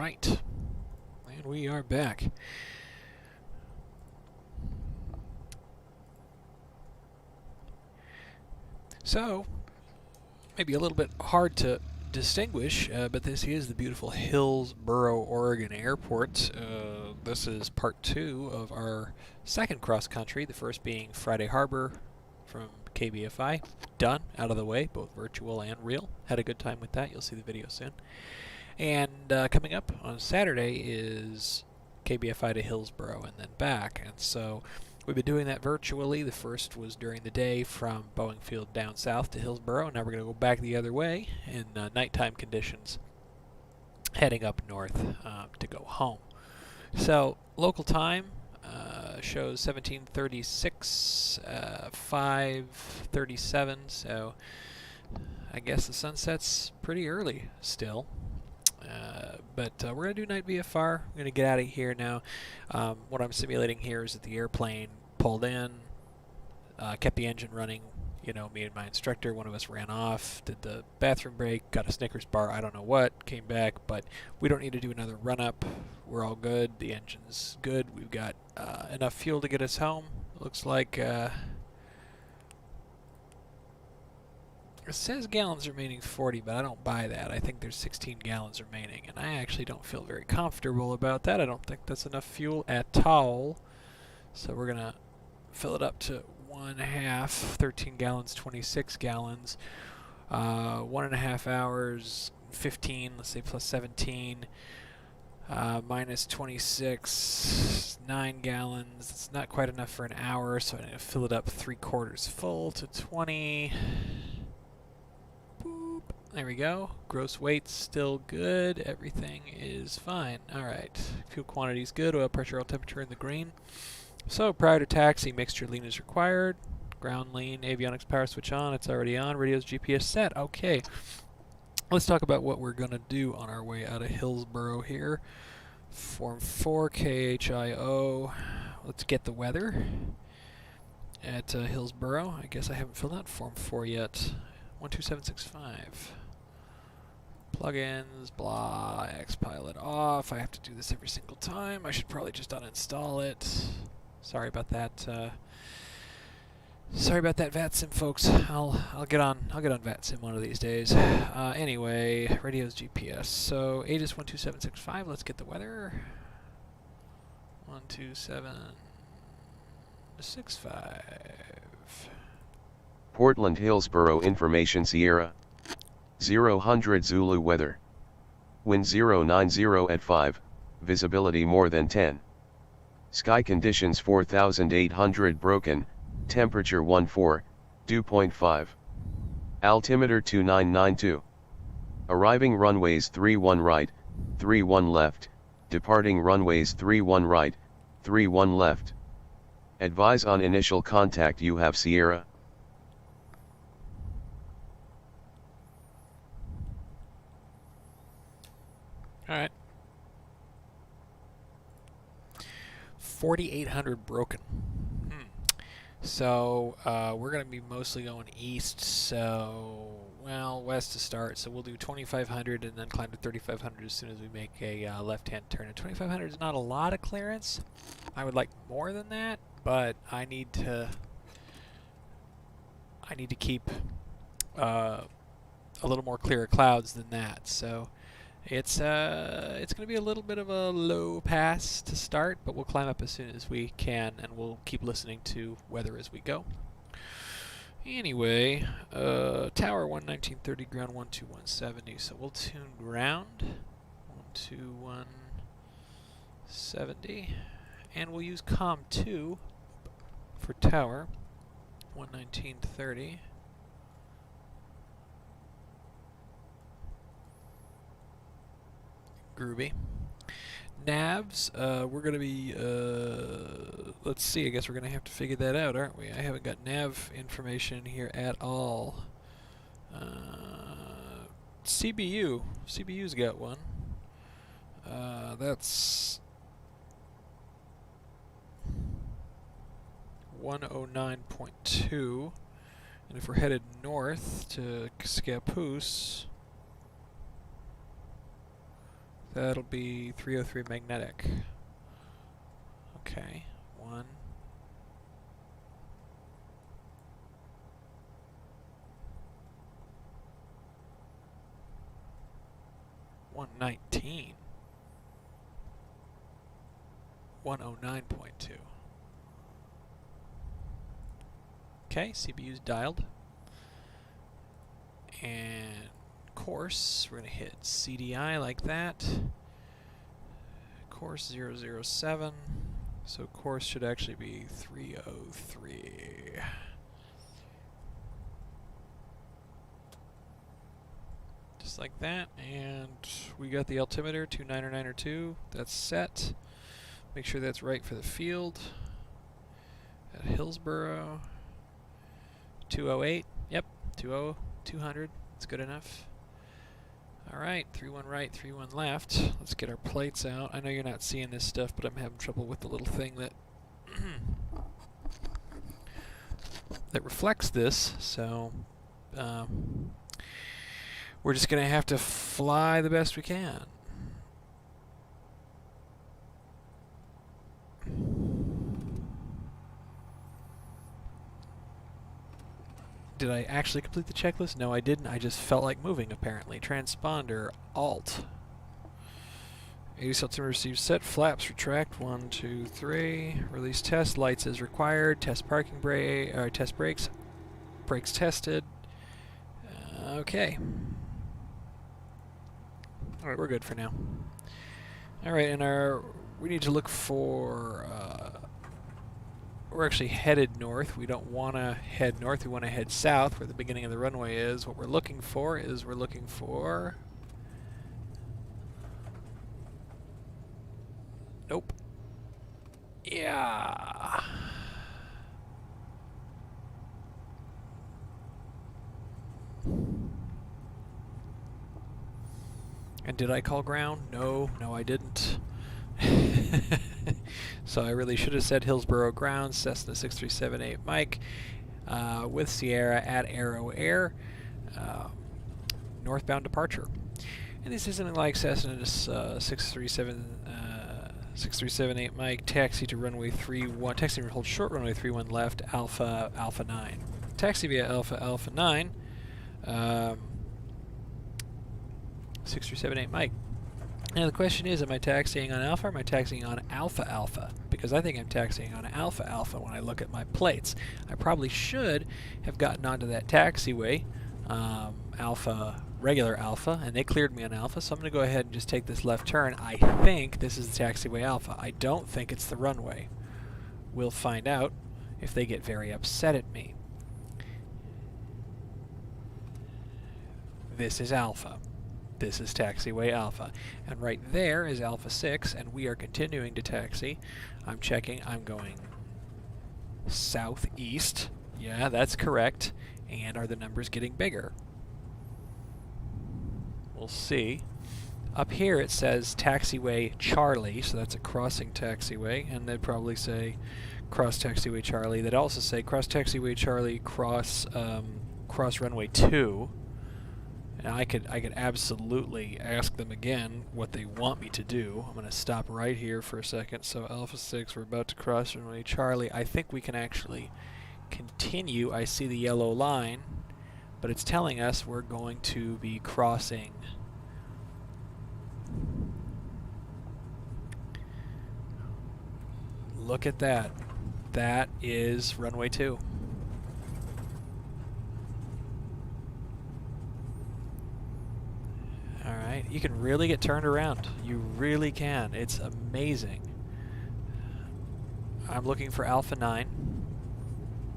right, and we are back. So, maybe a little bit hard to distinguish, but this is the beautiful Hillsboro, Oregon airport. This is part 2 of our second cross country, the first being Friday Harbor from KBFI. Done, out of the way, both virtual and real. Had a good time with that. You'll see the video soon. And coming up on Saturday is KBFI to Hillsboro and then back. And so we've been doing that virtually. The first was during the day from Boeing Field down south to Hillsboro. Now we're going to go back the other way in nighttime conditions, heading up north to go home. So local time shows 17:36, 5:37. So I guess the sunset's pretty early still. But we're going to do night VFR. I'm going to get out of here now. What I'm simulating here is that the airplane pulled in, kept the engine running. You know, me and my instructor, one of us ran off, did the bathroom break, got a Snickers bar, I don't know what, came back, but we don't need to do another run-up. We're all good. The engine's good. We've got enough fuel to get us home. Looks like... it says gallons remaining 40, but I don't buy that. I think there's 16 gallons remaining, and I actually don't feel very comfortable about that. I don't think that's enough fuel at all. So we're going to fill it up to 1/2, 13 gallons, 26 gallons. 1.5 hours, 15, let's say plus 17, minus 26, 9 gallons. It's not quite enough for an hour, so I'm going to fill it up 3/4 full to 20. There we go. Gross weight's still good. Everything is fine. Alright. Fuel quantity's good. Oil pressure, oil temperature in the green. So prior to taxi, mixture lean is required. Ground lean, avionics power switch on. It's already on. Radio's GPS set. Okay. Let's talk about what we're going to do on our way out of Hillsboro here. Form 4, KHIO. Let's get the weather at Hillsboro. I guess I haven't filled out Form 4 yet. 12765. Plugins, blah, Xpilot off. I have to do this every single time. I should probably just uninstall it. Sorry about that. Sorry about that VATSIM, folks. I'll get on VATSIM one of these days. Anyway, radio's GPS. So Aegis 12765. Let's get the weather. 12765. Portland Hillsboro Information Sierra 000 Zulu weather. Wind 090 at 5, visibility more than 10. Sky conditions 4800 broken, temperature 14, dew point 5. Altimeter 2992. Arriving runways 31 right, 31 left, departing runways 31 right, 31 left. Advise on initial contact you have Sierra. Alright. 4,800 broken. So, we're going to be mostly going east, so, well, west to start. So we'll do 2,500 and then climb to 3,500 as soon as we make a left-hand turn. And 2,500 is not a lot of clearance. I would like more than that, but I need to keep a little more clearer clouds than that. So it's going to be a little bit of a low pass to start, but we'll climb up as soon as we can, and we'll keep listening to weather as we go. Anyway, tower 11930, ground 12170, so we'll tune ground 12170, and we'll use COM 2 for tower 11930. Groovy. Navs, we're going to be, let's see, I guess we're going to have to figure that out, aren't we? I haven't got nav information here at all. CBU's got one. That's 109.2, and if we're headed north to Scappoose, That'll be 303 magnetic. Okay, 119. 109.2. Okay, CBU's dialed. And course, we're going to hit CDI like that. Course 007. So course should actually be 303. Just like that. And we got the altimeter, 29902. That's set. Make sure that's right for the field. At Hillsboro. 208. Yep, 200. That's good enough. Alright, 31 right, 31 left. Let's get our plates out. I know you're not seeing this stuff, but I'm having trouble with the little thing that that reflects this, so we're just going to have to fly the best we can. Did I actually complete the checklist? No, I didn't. I just felt like moving, apparently. Transponder, Alt. 80 altimeter received set. Flaps retract. 1, 2, 3. Release test. Lights as required. Test parking brake. Test brakes. Brakes tested. Okay. Alright, we're good for now. Alright, and we need to look for... we're actually headed north. We don't want to head north. We want to head south where the beginning of the runway is. What we're looking for is Nope. Yeah. And did I call ground? No, I didn't. So I really should have said Hillsboro ground, Cessna 6378 Mike, with Sierra at Arrow Air, northbound departure. And this isn't like Cessna 6378 Mike, taxi to runway 31, taxi to hold short runway 31 left, Alpha 9. Taxi via Alpha 9, 6378 Mike. Now the question is, am I taxiing on Alpha or am I taxiing on Alpha? Because I think I'm taxiing on Alpha when I look at my plates. I probably should have gotten onto that taxiway, regular Alpha, and they cleared me on Alpha, so I'm going to go ahead and just take this left turn. I think this is the taxiway Alpha. I don't think it's the runway. We'll find out if they get very upset at me. This is Alpha. This is taxiway Alpha. And right there is Alpha 6, and we are continuing to taxi. I'm checking. I'm going southeast. Yeah, that's correct. And are the numbers getting bigger? We'll see. Up here it says taxiway Charlie, so that's a crossing taxiway, and they'd probably say cross taxiway Charlie. They'd also say cross taxiway Charlie, cross runway 2. And I could absolutely ask them again what they want me to do. I'm going to stop right here for a second. So Alpha 6, we're about to cross runway Charlie. I think we can actually continue. I see the yellow line, but it's telling us we're going to be crossing. Look at that. That is runway 2. Alright, you can really get turned around. You really can. It's amazing. I'm looking for Alpha 9.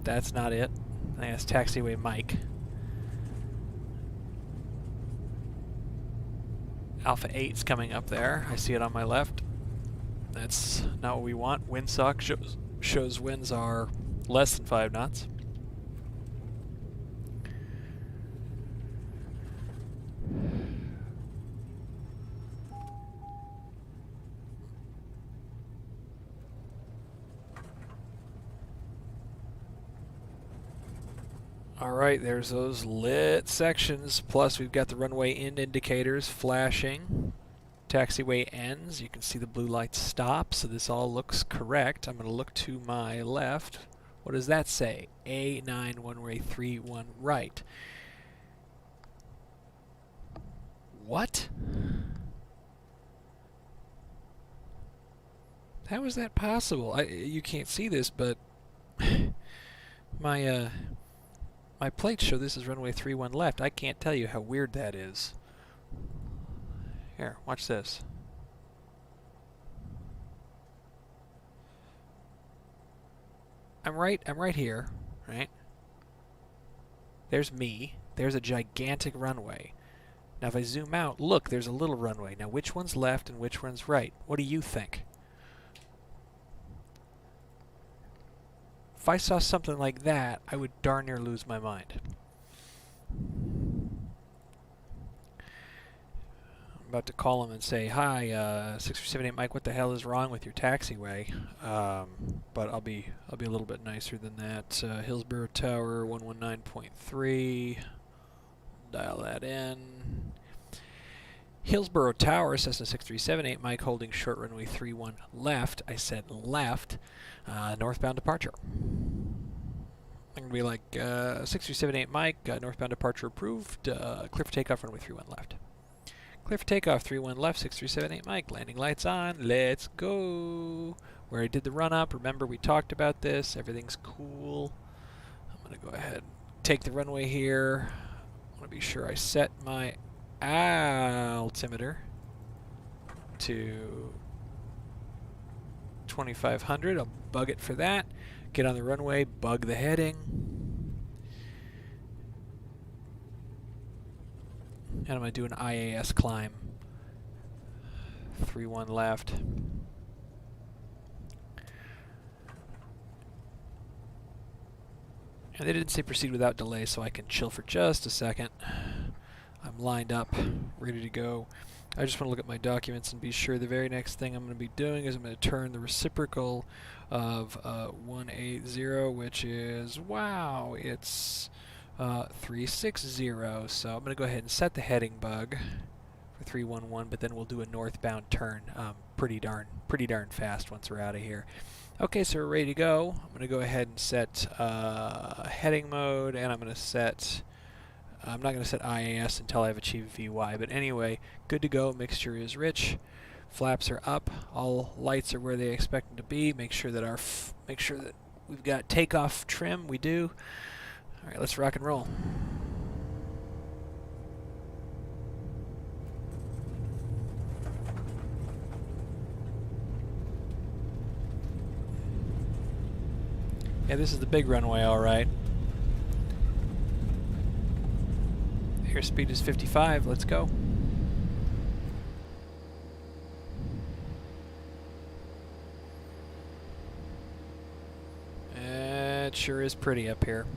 That's not it. I think that's taxiway Mike. Alpha 8's coming up there. I see it on my left. That's not what we want. Windsock shows winds are less than 5 knots. Alright, there's those lit sections, plus we've got the runway end indicators flashing. Taxiway ends. You can see the blue lights stop, so this all looks correct. I'm going to look to my left. What does that say? A9 one-way 31 right. What? How is that possible? You can't see this, but my my plates show this is runway 31 left. I can't tell you how weird that is. Here, watch this. I'm right here, right? There's me. There's a gigantic runway. Now if I zoom out, look, there's a little runway. Now which one's left and which one's right? What do you think? If I saw something like that, I would darn near lose my mind. I'm about to call him and say, "Hi, 6378 Mike, what the hell is wrong with your taxiway?" But I'll be a little bit nicer than that. Hillsboro Tower 119.3. Dial that in. Hillsboro Tower, Cessna 6378 Mike, holding short runway 31 left. I said left. Northbound departure. I'm going to be like 6378 Mike, northbound departure approved. Clear for takeoff, runway 31 left. Clear for takeoff, 31 left, 6378 Mike, landing lights on, let's go. Where I did the run up, remember we talked about this, everything's cool. I'm going to go ahead and take the runway here. I want to be sure I set my altimeter to 2500. I'll bug it for that. Get on the runway, bug the heading. And I'm going to do an IAS climb. 31 left. And they didn't say proceed without delay, so I can chill for just a second. I'm lined up, ready to go. I just want to look at my documents and be sure the very next thing I'm going to be doing is I'm going to turn the reciprocal of 180, which is, wow, it's 360. So I'm going to go ahead and set the heading bug for 311, but then we'll do a northbound turn pretty darn fast once we're out of here. Okay, so we're ready to go. I'm going to go ahead and set heading mode, and I'm going to set... I'm not going to set IAS until I've achieved VY, but anyway, good to go. Mixture is rich. Flaps are up. All lights are where they expect them to be. Make sure that we've got takeoff trim. We do. All right, let's rock and roll. Yeah, this is the big runway, all right. Airspeed is 55. Let's go. It sure is pretty up here.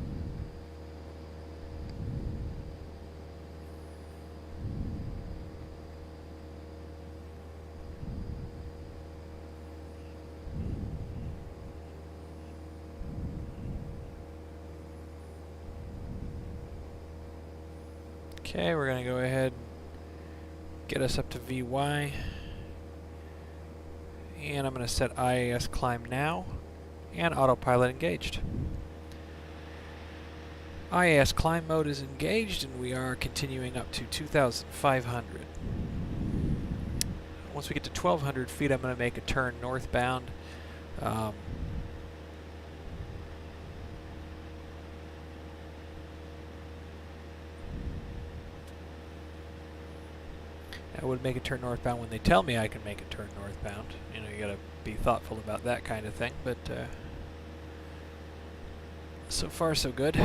Okay, we're going to go ahead and get us up to VY. And I'm going to set IAS climb now and autopilot engaged. IAS climb mode is engaged and we are continuing up to 2,500. Once we get to 1,200 feet, I'm going to make a turn northbound. I would make a turn northbound when they tell me I can make a turn northbound. You know, you gotta be thoughtful about that kind of thing, but so far so good.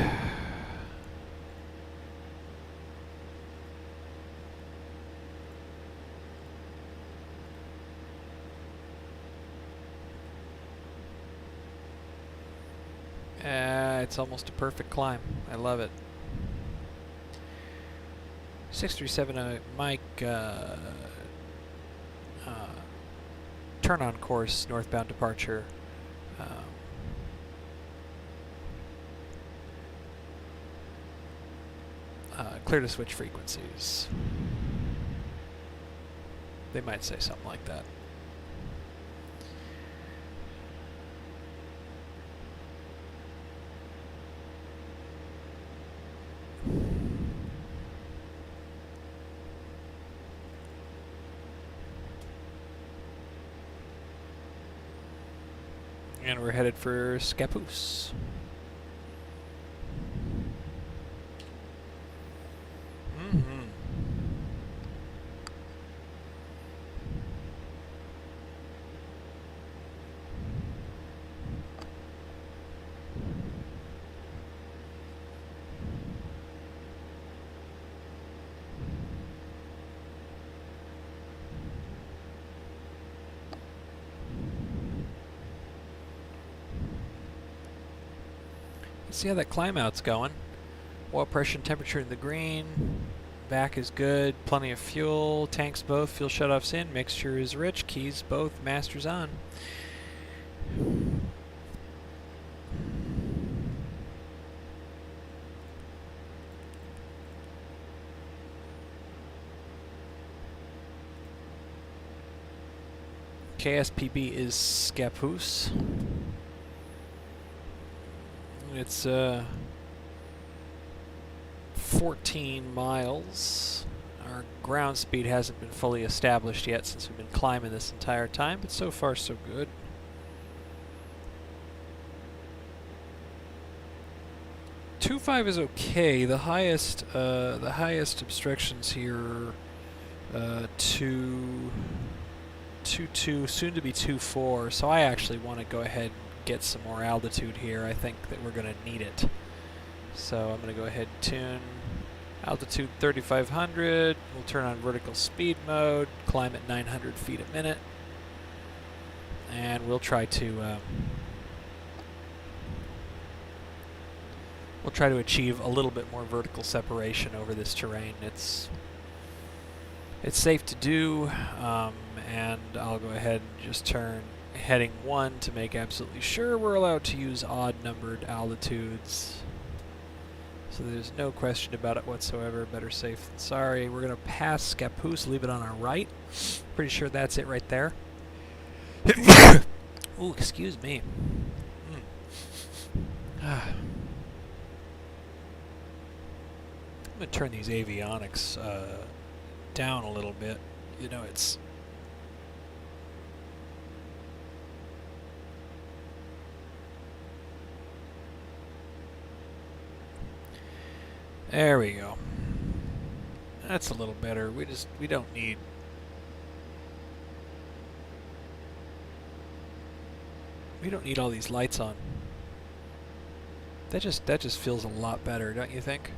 It's almost a perfect climb. I love it. 637 Mike, turn on course, northbound departure. Clear to switch frequencies. They might say something like that. And we're headed for Scappoose. See how that climb out's going. Oil pressure and temperature in the green. Back is good. Plenty of fuel. Tanks both. Fuel shutoffs in. Mixture is rich. Keys both. Masters on. KSPB is Scappoose. It's 14 miles. Our ground speed hasn't been fully established yet since we've been climbing this entire time, but so far so good. .25 is okay. The highest obstructions here, 2.2, soon to be 2.4. So I actually want to go ahead and get some more altitude here. I think that we're going to need it. So I'm going to go ahead and tune altitude 3,500. We'll turn on vertical speed mode, climb at 900 feet a minute, and we'll try to achieve a little bit more vertical separation over this terrain. It's safe to do, and I'll go ahead and just turn heading 1 to make absolutely sure we're allowed to use odd-numbered altitudes. So there's no question about it whatsoever. Better safe than sorry. We're going to pass Scappoose, leave it on our right. Pretty sure that's it right there. Ooh, excuse me. I'm going to turn these avionics down a little bit. You know, it's... There we go. That's a little better. We don't need... We don't need all these lights on. That just feels a lot better, don't you think?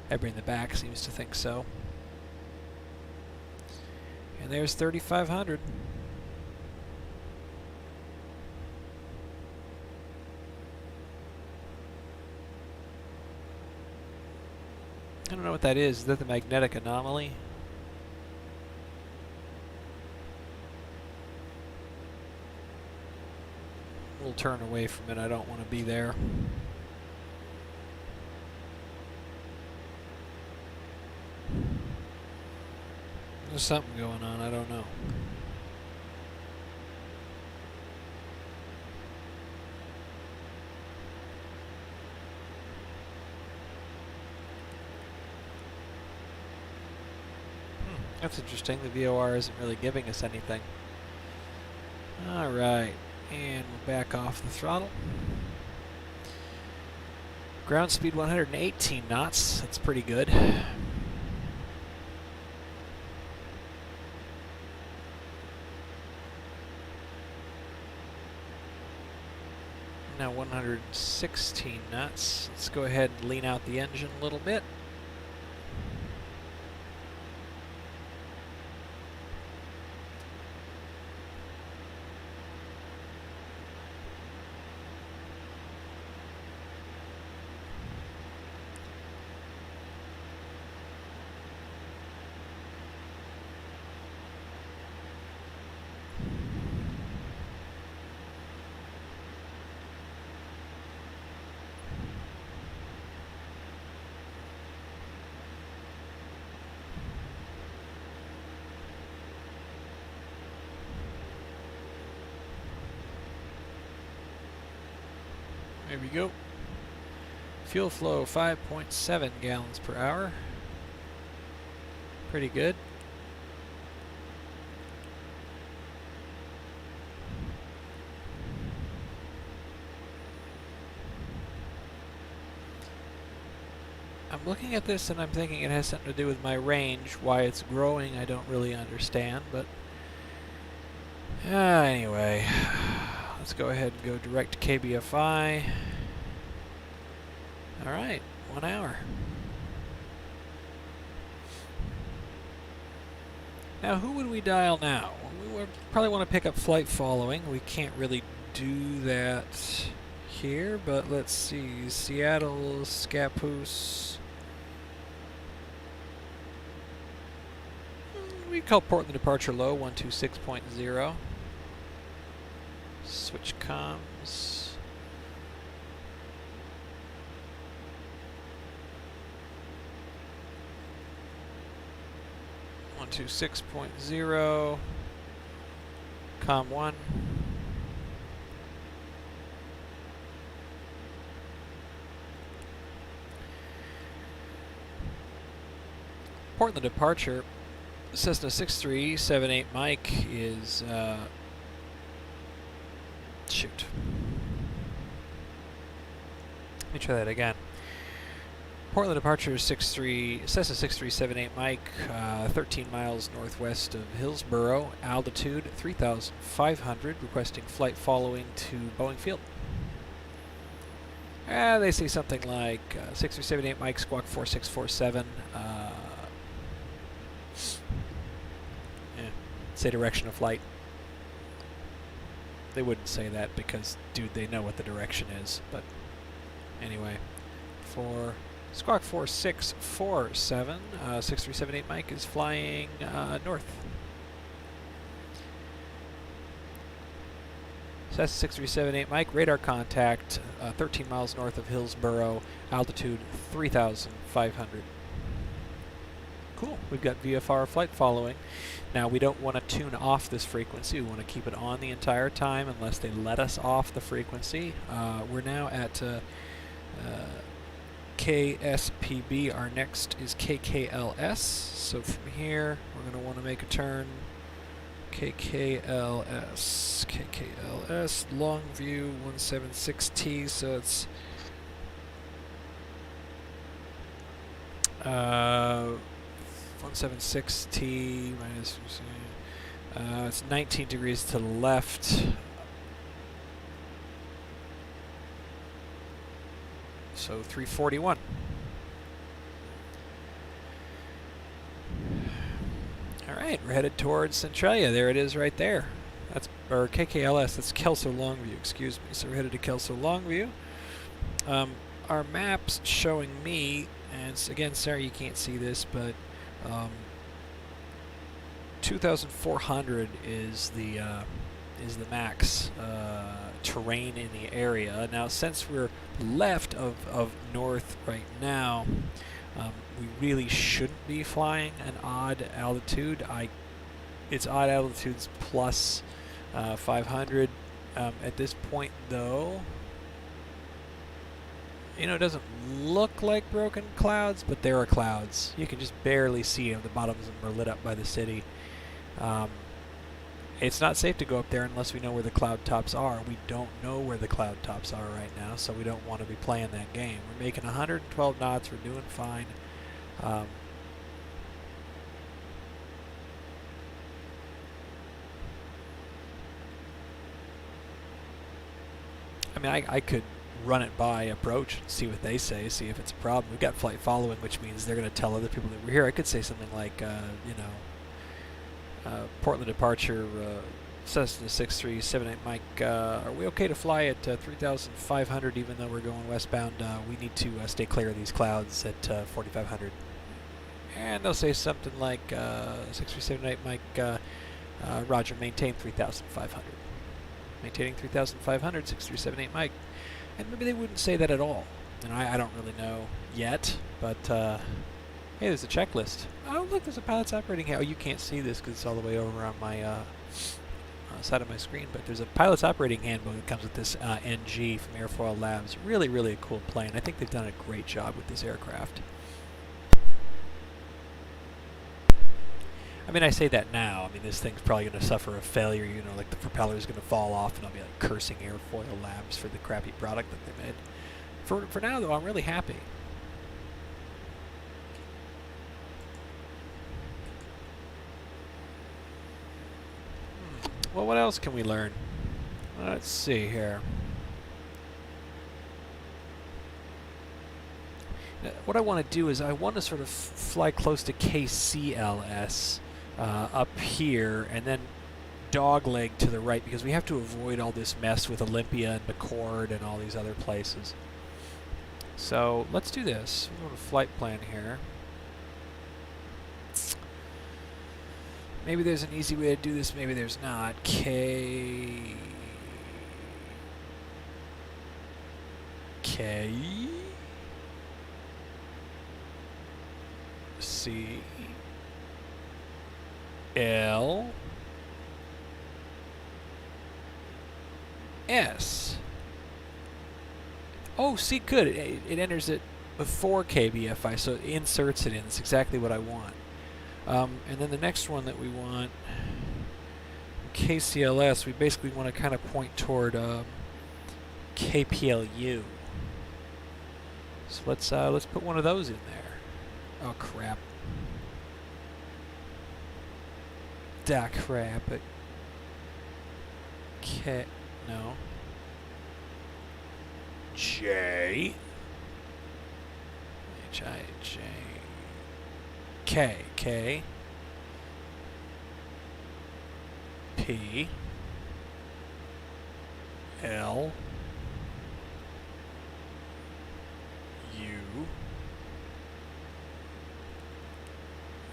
Everybody in the back seems to think so. And there's 3,500. I don't know what that is. Is that the magnetic anomaly? We'll turn away from it. I don't want to be there. There's something going on. I don't know. That's interesting. The VOR isn't really giving us anything. Alright, and we'll back off the throttle. Ground speed 118 knots. That's pretty good. Now 116 knots. Let's go ahead and lean out the engine a little bit. There we go. Fuel flow 5.7 gallons per hour. Pretty good. I'm looking at this and I'm thinking it has something to do with my range. Why it's growing, I don't really understand, but anyway, let's go ahead and go direct to KBFI. All right, 1 hour. Now, who would we dial now? We would probably want to pick up flight following. We can't really do that here, but let's see. Seattle, Scappoose. We call Portland departure low, 126.0. Switch comms. One two 6.0. Com 1. Portland departure. Cessna 6378 Mike is shoot. Let me try that again. Portland departure Cessna 6378 Mike, 13 miles northwest of Hillsboro, altitude 3,500, requesting flight following to Boeing Field. They say something like 6378 Mike, squawk 4647. Say direction of flight. They wouldn't say that because, dude, they know what the direction is. But anyway, for squawk 4647, 6378 Mike is flying north. Cessna 6378 Mike, radar contact, 13 miles north of Hillsboro, altitude 3,500. Cool, we've got VFR flight following. Now we don't want to tune off this frequency, we want to keep it on the entire time unless they let us off the frequency. We're now at KSPB, our next is KKLS, so from here we're going to want to make a turn. KKLS, Longview 176T, so it's 176T minus, it's 19 degrees to the left. So 341. All right, we're headed towards Centralia. There it is right there. That's, or KKLS, that's Kelso Longview, excuse me. So we're headed to Kelso Longview. Our map's showing me, and again, sorry you can't see this, but 2,400 is the max terrain in the area. Now, since we're left of north right now, we really shouldn't be flying an odd altitude. It's odd altitudes plus 500 at this point, though. You know, it doesn't look like broken clouds, but there are clouds. You can just barely see them. The bottoms of them are lit up by the city. It's not safe to go up there unless we know where the cloud tops are. We don't know where the cloud tops are right now, so we don't want to be playing that game. We're making 112 knots. We're doing fine. I mean, I could run it by approach and see what they say, see if it's a problem. We've got flight following, which means they're going to tell other people that we're here. I could say something like, you know, Portland departure, Cessna 6378 Mike, are we okay to fly at 3,500 even though we're going westbound? We need to stay clear of these clouds at 4,500. And they'll say something like 6378 Mike, roger, maintain 3,500. Maintaining 3,500, 6378 Mike. And maybe they wouldn't say that at all. And I don't really know yet, but hey, there's a checklist. Oh, look, there's a pilot's operating here. Oh, you can't see this because it's all the way over on my side of my screen, but there's a pilot's operating handbook that comes with this NG from Airfoil Labs. Really, really a cool plane. I think they've done a great job with this aircraft. I mean, I say that now. I mean, this thing's probably going to suffer a failure, you know, like the propeller is going to fall off, and I'll be like cursing Airfoil Labs for the crappy product that they made. For now, though, I'm really happy. Well, what else can we learn? Let's see here. What I want to do is I want to sort of fly close to KCLS up here, and then dogleg to the right, because we have to avoid all this mess with Olympia and McCord and all these other places. So let's do this. We'll go to flight plan here. Maybe there's an easy way to do this, maybe there's not. K C L S. Oh, see, good. It enters it before KBFI, so it inserts it in. It's exactly what I want. And then the next one that we want, KCLS, we basically want to kind of point toward KPLU. So let's put one of those in there. Oh crap! Da crap! K no. J H I J K P L U.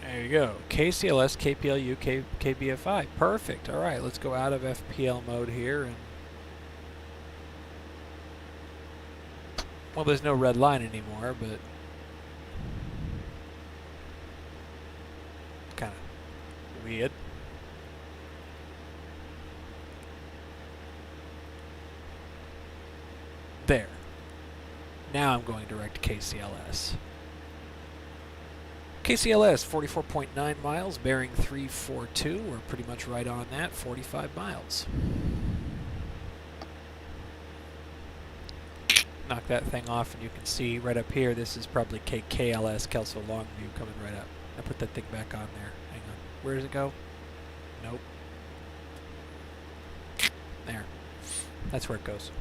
There you go. KCLS, KPLU, KBFI. Perfect. All right, let's go out of FPL mode here, and well, there's no red line anymore, but kind of weird. There. Now I'm going direct to KCLS. KCLS, 44.9 miles, bearing 342. We're pretty much right on that, 45 miles. Knock that thing off, and you can see right up here, this is probably KLS, Kelso Longview, coming right up. I put that thing back on there. Hang on. Where does it go? Nope. There. That's where it goes.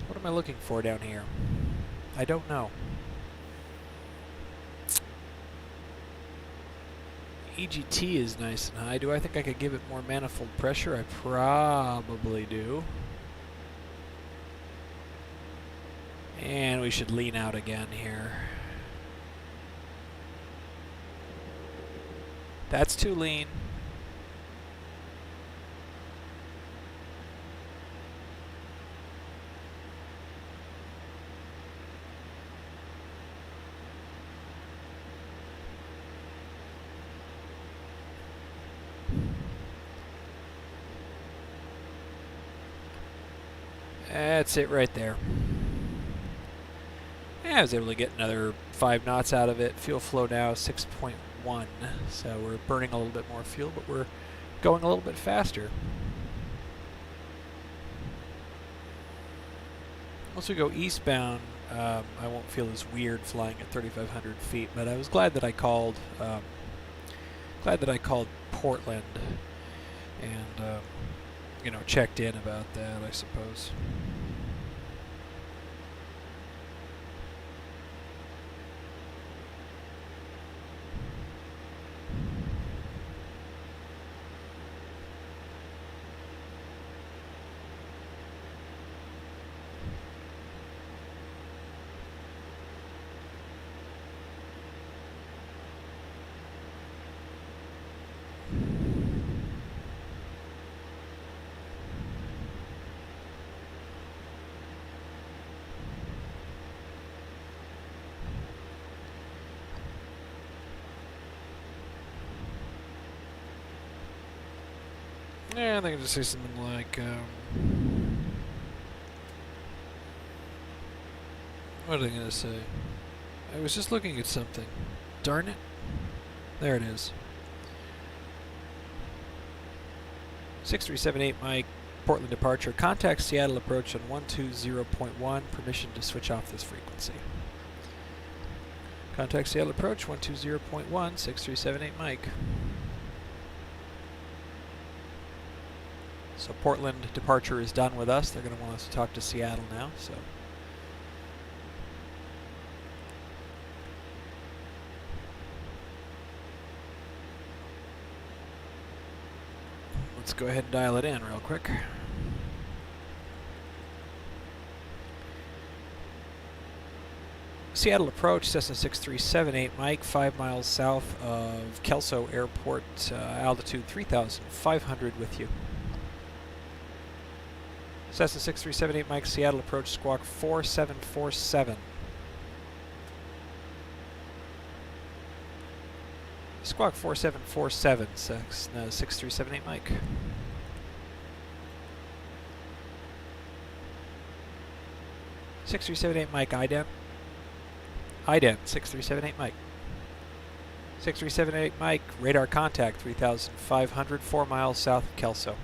What am I looking for down here? I don't know. EGT is nice and high. Do I think I could give it more manifold pressure? I probably do. And we should lean out again here. That's too lean. That's it right there. Yeah, I was able to get another 5 knots out of it. Fuel flow now 6.1, so we're burning a little bit more fuel, but we're going a little bit faster. Once we go eastbound, I won't feel as weird flying at 3,500 feet, but I was glad that I called Portland and you know, checked in about that, I suppose. Yeah, I think I just say something like, what are they going to say? I was just looking at something. Darn it. There it is. 6378 Mike, Portland departure. Contact Seattle approach on 120.1. Permission to switch off this frequency. Contact Seattle approach 120.1, 6378 Mike. So Portland departure is done with us. They're going to want us to talk to Seattle now. So let's go ahead and dial it in real quick. Seattle approach, Cessna 6378 Mike, 5 miles south of Kelso Airport, altitude 3,500 with you. Cessna 6378 Mike, Seattle approach, squawk 4747. Squawk 4747, Cessna 6378 Mike. (6378 Mike) ident. Ident 6378 Mike. 6378 Mike, radar contact 3,500, 4 miles south of Kelso.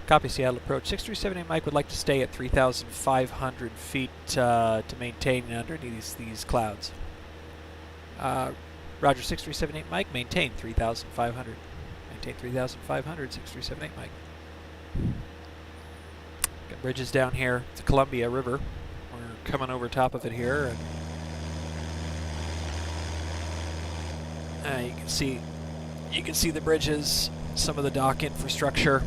Copy, Seattle approach. 6378 Mike would like to stay at 3,500 feet to maintain underneath these clouds. Roger, 6378 Mike, maintain 3,500. Maintain 3,500, 6378 Mike. Got bridges down here. It's the Columbia River. We're coming over top of it here, and you can see the bridges, some of the dock infrastructure.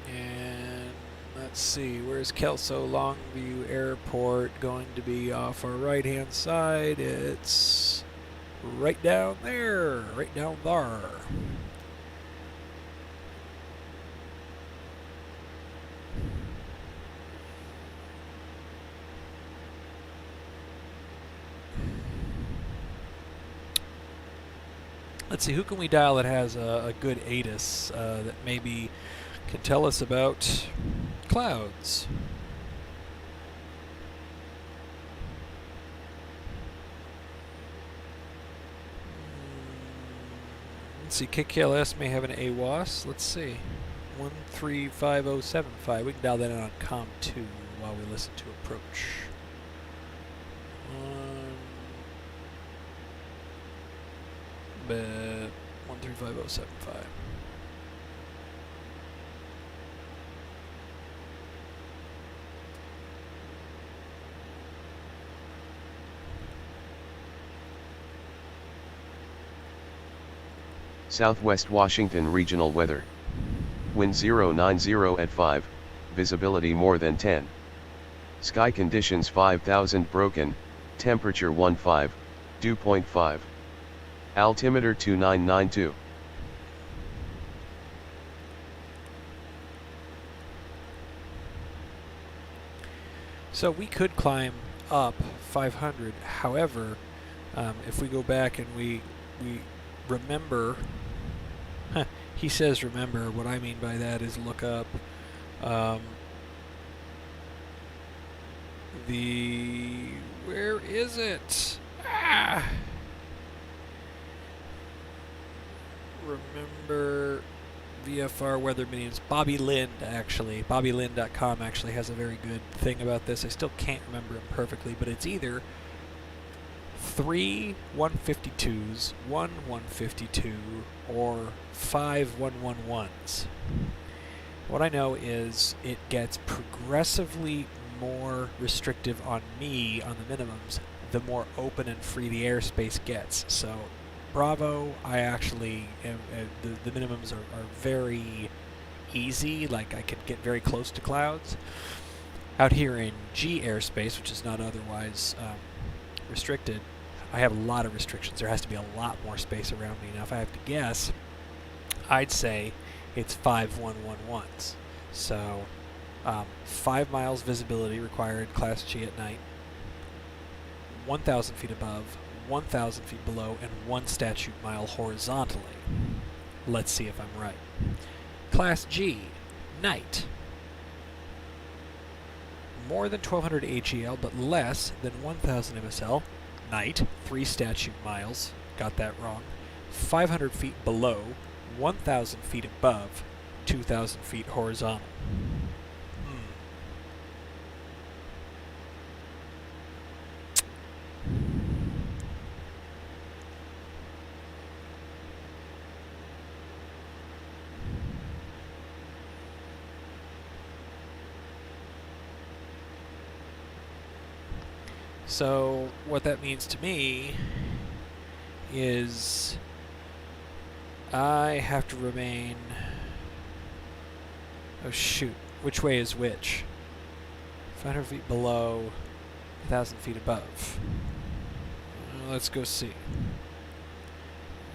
And let's see, where's Kelso Longview Airport going to be off our right-hand side? It's right down there, right down there. Let's see, who can we dial that has a good ATIS that maybe can tell us about clouds? Let's see, KKLS may have an AWAS. Let's see. 135075. We can dial that in on COM 2 while we listen to approach. 135075. Southwest Washington regional weather. Wind 090 at 5, visibility more than 10. Sky conditions 5000 broken, temperature 15, dew point 5. Altimeter 2992. So we could climb up 500. However, if we go back and we remember, he says remember. What I mean by that is look up where is it? Remember VFR weather meetings. Bobby Lind, actually. BobbyLind.com actually has a very good thing about this. I still can't remember it perfectly, but it's either 3 152s, 1 152, or 5 111s. What I know is it gets progressively more restrictive on me on the minimums the more open and free the airspace gets. So Bravo, I actually am, the minimums are very easy, like I can get very close to clouds. Out here in G airspace, which is not otherwise restricted, I have a lot of restrictions. There has to be a lot more space around me. Now if I have to guess, I'd say it's 5 111s. So 5 miles visibility required, Class G at night. 1,000 feet above, 1,000 feet below, and 1 statute mile horizontally. Let's see if I'm right. Class G, night. More than 1,200 HEL, but less than 1,000 MSL. Night, 3 statute miles. Got that wrong. 500 feet below, 1,000 feet above, 2,000 feet horizontal. So what that means to me is I have to remain... Oh shoot, which way is which? 500 feet below, 1,000 feet above. Let's go see.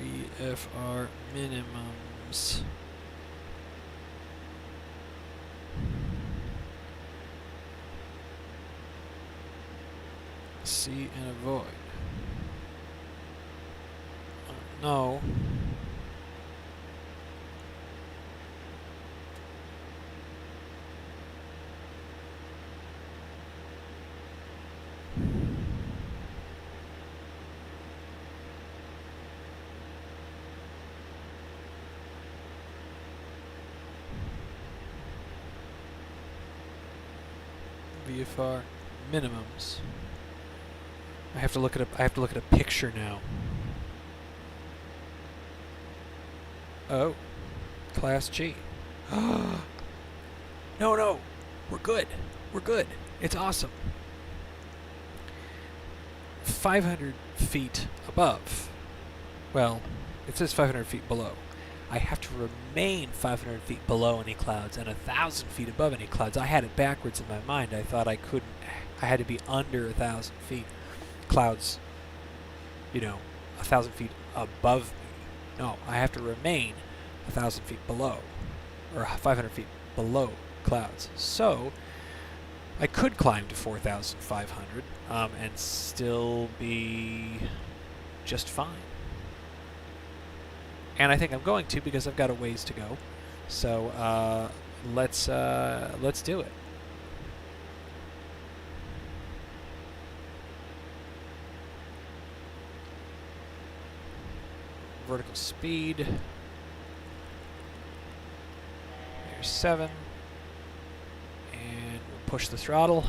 VFR minimums. See and avoid. No. VFR minimums. I have to look at a picture now. Oh, Class G. No, we're good. We're good. It's awesome. 500 feet above. Well, it says 500 feet below. I have to remain 500 feet below any clouds and 1,000 feet above any clouds. I had it backwards in my mind. I thought I couldn't. I had to be under 1,000 feet. Clouds, 1,000 feet above me. No, I have to remain 1,000 feet below, or 500 feet below clouds. So I could climb to 4,500 and still be just fine. And I think I'm going to, because I've got a ways to go. So let's do it. Vertical speed. There's 7. And we'll push the throttle.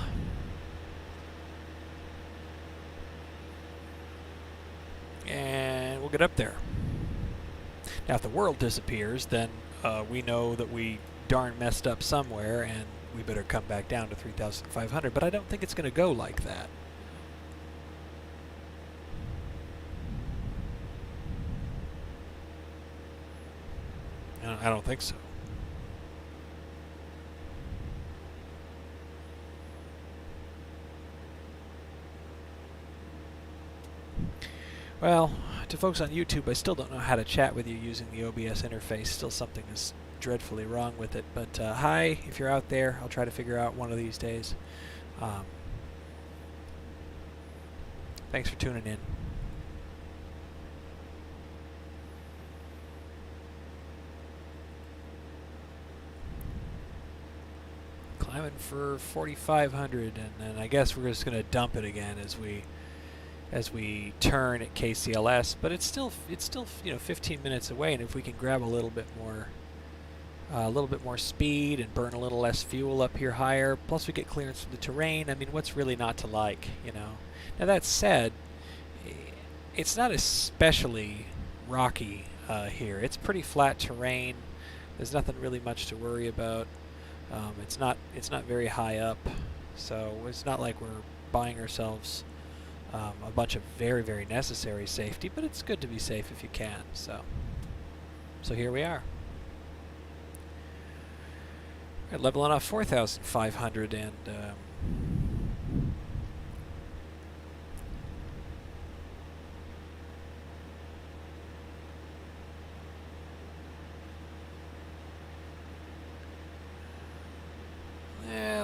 And we'll get up there. Now, if the world disappears, then we know that we darn messed up somewhere, and we better come back down to 3,500. But I don't think it's going to go like that. I don't think so. Well, to folks on YouTube, I still don't know how to chat with you using the OBS interface. Still something is dreadfully wrong with it. But hi, if you're out there, I'll try to figure out one of these days. Thanks for tuning in. Climbing for 4,500, and then I guess we're just going to dump it again as we turn at KCLS. But it's still 15 minutes away, and if we can grab a little bit more speed and burn a little less fuel up here higher, plus we get clearance from the terrain. I mean, what's really not to like, Now that said, it's not especially rocky here. It's pretty flat terrain. There's nothing really much to worry about. It's not very high up, so it's not like we're buying ourselves a bunch of very, very necessary safety, but it's good to be safe if you can. So here we are. We're leveling off 4,500, and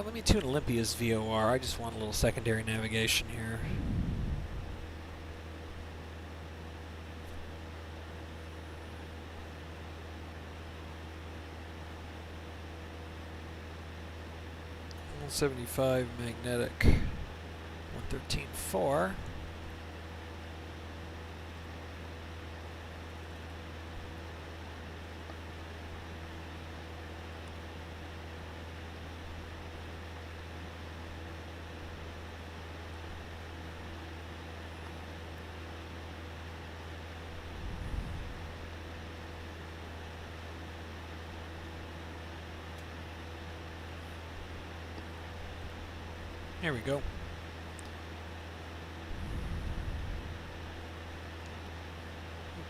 let me tune Olympia's VOR. I just want a little secondary navigation here. 175 magnetic, 113.4. There we go.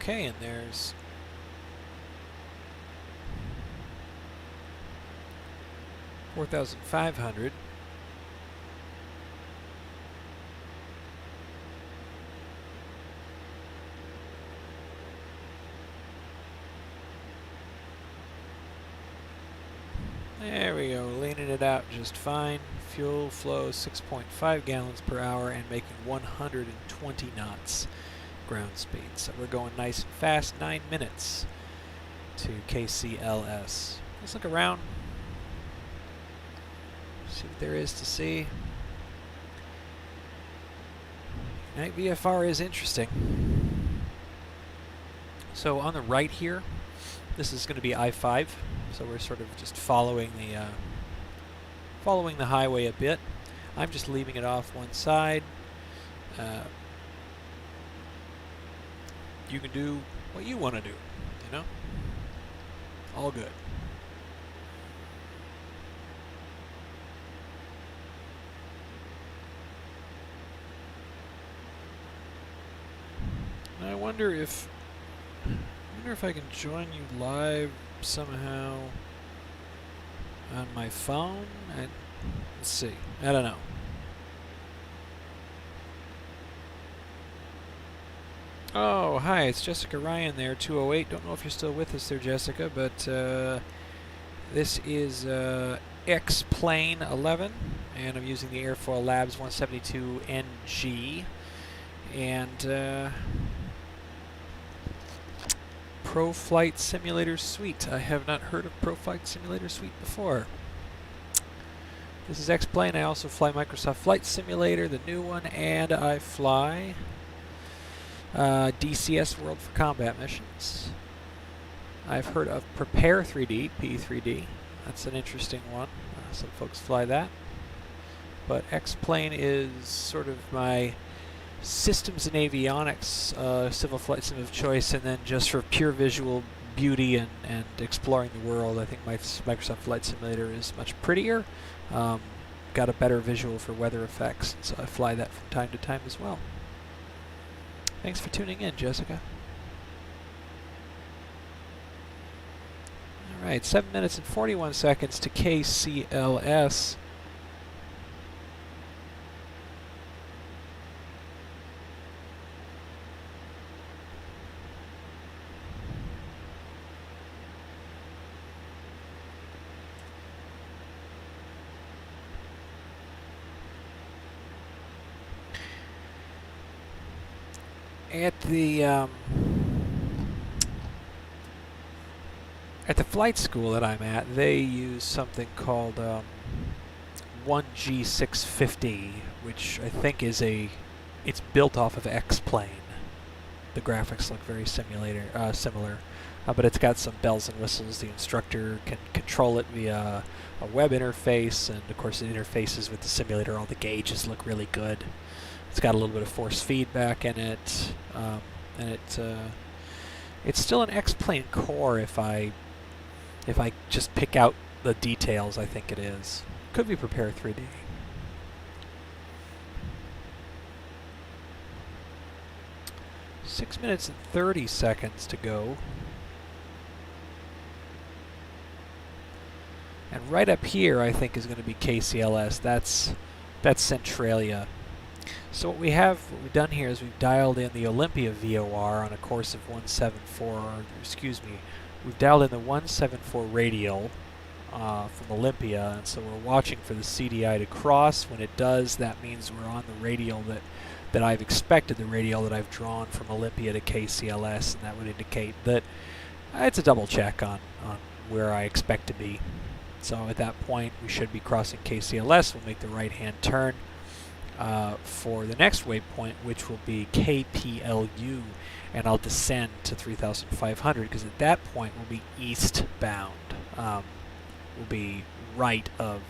Okay, and there's $4,500. There we go, leaning it out just fine. Fuel flow 6.5 gallons per hour and making 120 knots ground speed. So we're going nice and fast, 9 minutes to KCLS. Let's look around, see what there is to see. Night VFR is interesting. So on the right here, this is going to be I-5. So we're sort of just following the highway a bit. I'm just leaving it off one side. You can do what you want to do, you know? All good. And I wonder if I can join you live somehow on my phone. Let's see. I don't know. Oh, hi, it's Jessica Ryan there, 208. Don't know if you're still with us there, Jessica, but this is X-Plane 11, and I'm using the Airfoil Labs 172NG, and Pro Flight Simulator Suite. I have not heard of Pro Flight Simulator Suite before. This is X-Plane. I also fly Microsoft Flight Simulator, the new one, and I fly DCS World for combat missions. I've heard of Prepare 3D, P3D. That's an interesting one. Some folks fly that. But X-Plane is sort of my systems and avionics civil flight sim of choice, and then just for pure visual beauty and exploring the world, I think my Microsoft Flight Simulator is much prettier. Got a better visual for weather effects, so I fly that from time to time as well. Thanks for tuning in, Jessica. Alright, 7 minutes and 41 seconds to KCLS. At the flight school that I'm at, they use something called 1G650, which I think is it's built off of X-Plane. The graphics look very similar, but it's got some bells and whistles. The instructor can control it via a web interface, and of course it interfaces with the simulator. All the gauges look really good. It's got a little bit of force feedback in it, and it's still an X-Plane core if I just pick out the details. I think it is. Could be Prepare 3D. Six minutes and 30 seconds to go. And right up here, I think, is going to be KCLS. That's Centralia. So what we've done here is we've dialed in the Olympia VOR on a course of 174, we've dialed in the 174 radial from Olympia, and so we're watching for the CDI to cross. When it does, that means we're on the radial that I've expected, the radial that I've drawn from Olympia to KCLS, and that would indicate that it's a double check on where I expect to be. So at that point, we should be crossing KCLS. We'll make the right-hand turn for the next waypoint, which will be KPLU, and I'll descend to 3,500 because at that point we'll be eastbound. We'll be right of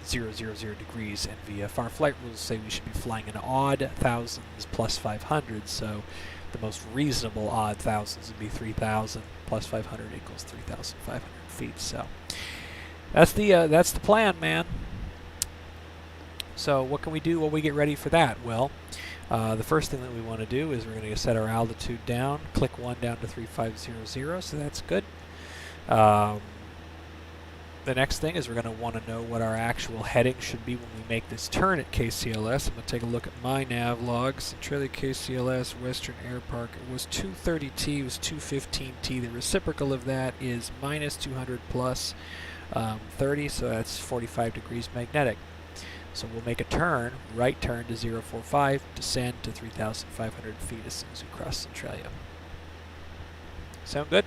000 degrees NVF. Our flight rules say we should be flying in odd thousands plus 500, so the most reasonable odd thousands would be 3,000 plus 500 equals 3,500 feet. So that's the plan, man. So what can we do while we get ready for that? Well, the first thing that we want to do is we're going to set our altitude down, click 1 down to 3500, so that's good. The next thing is we're going to want to know what our actual heading should be when we make this turn at KCLS. I'm going to take a look at my nav logs. Centralia KCLS, Western Air Park. It was 230T, it was 215T. The reciprocal of that is minus 200 plus 30, so that's 45 degrees magnetic. So we'll make a turn, right turn to 045, descend to 3,500 feet as soon as we cross Centralia. Sound good?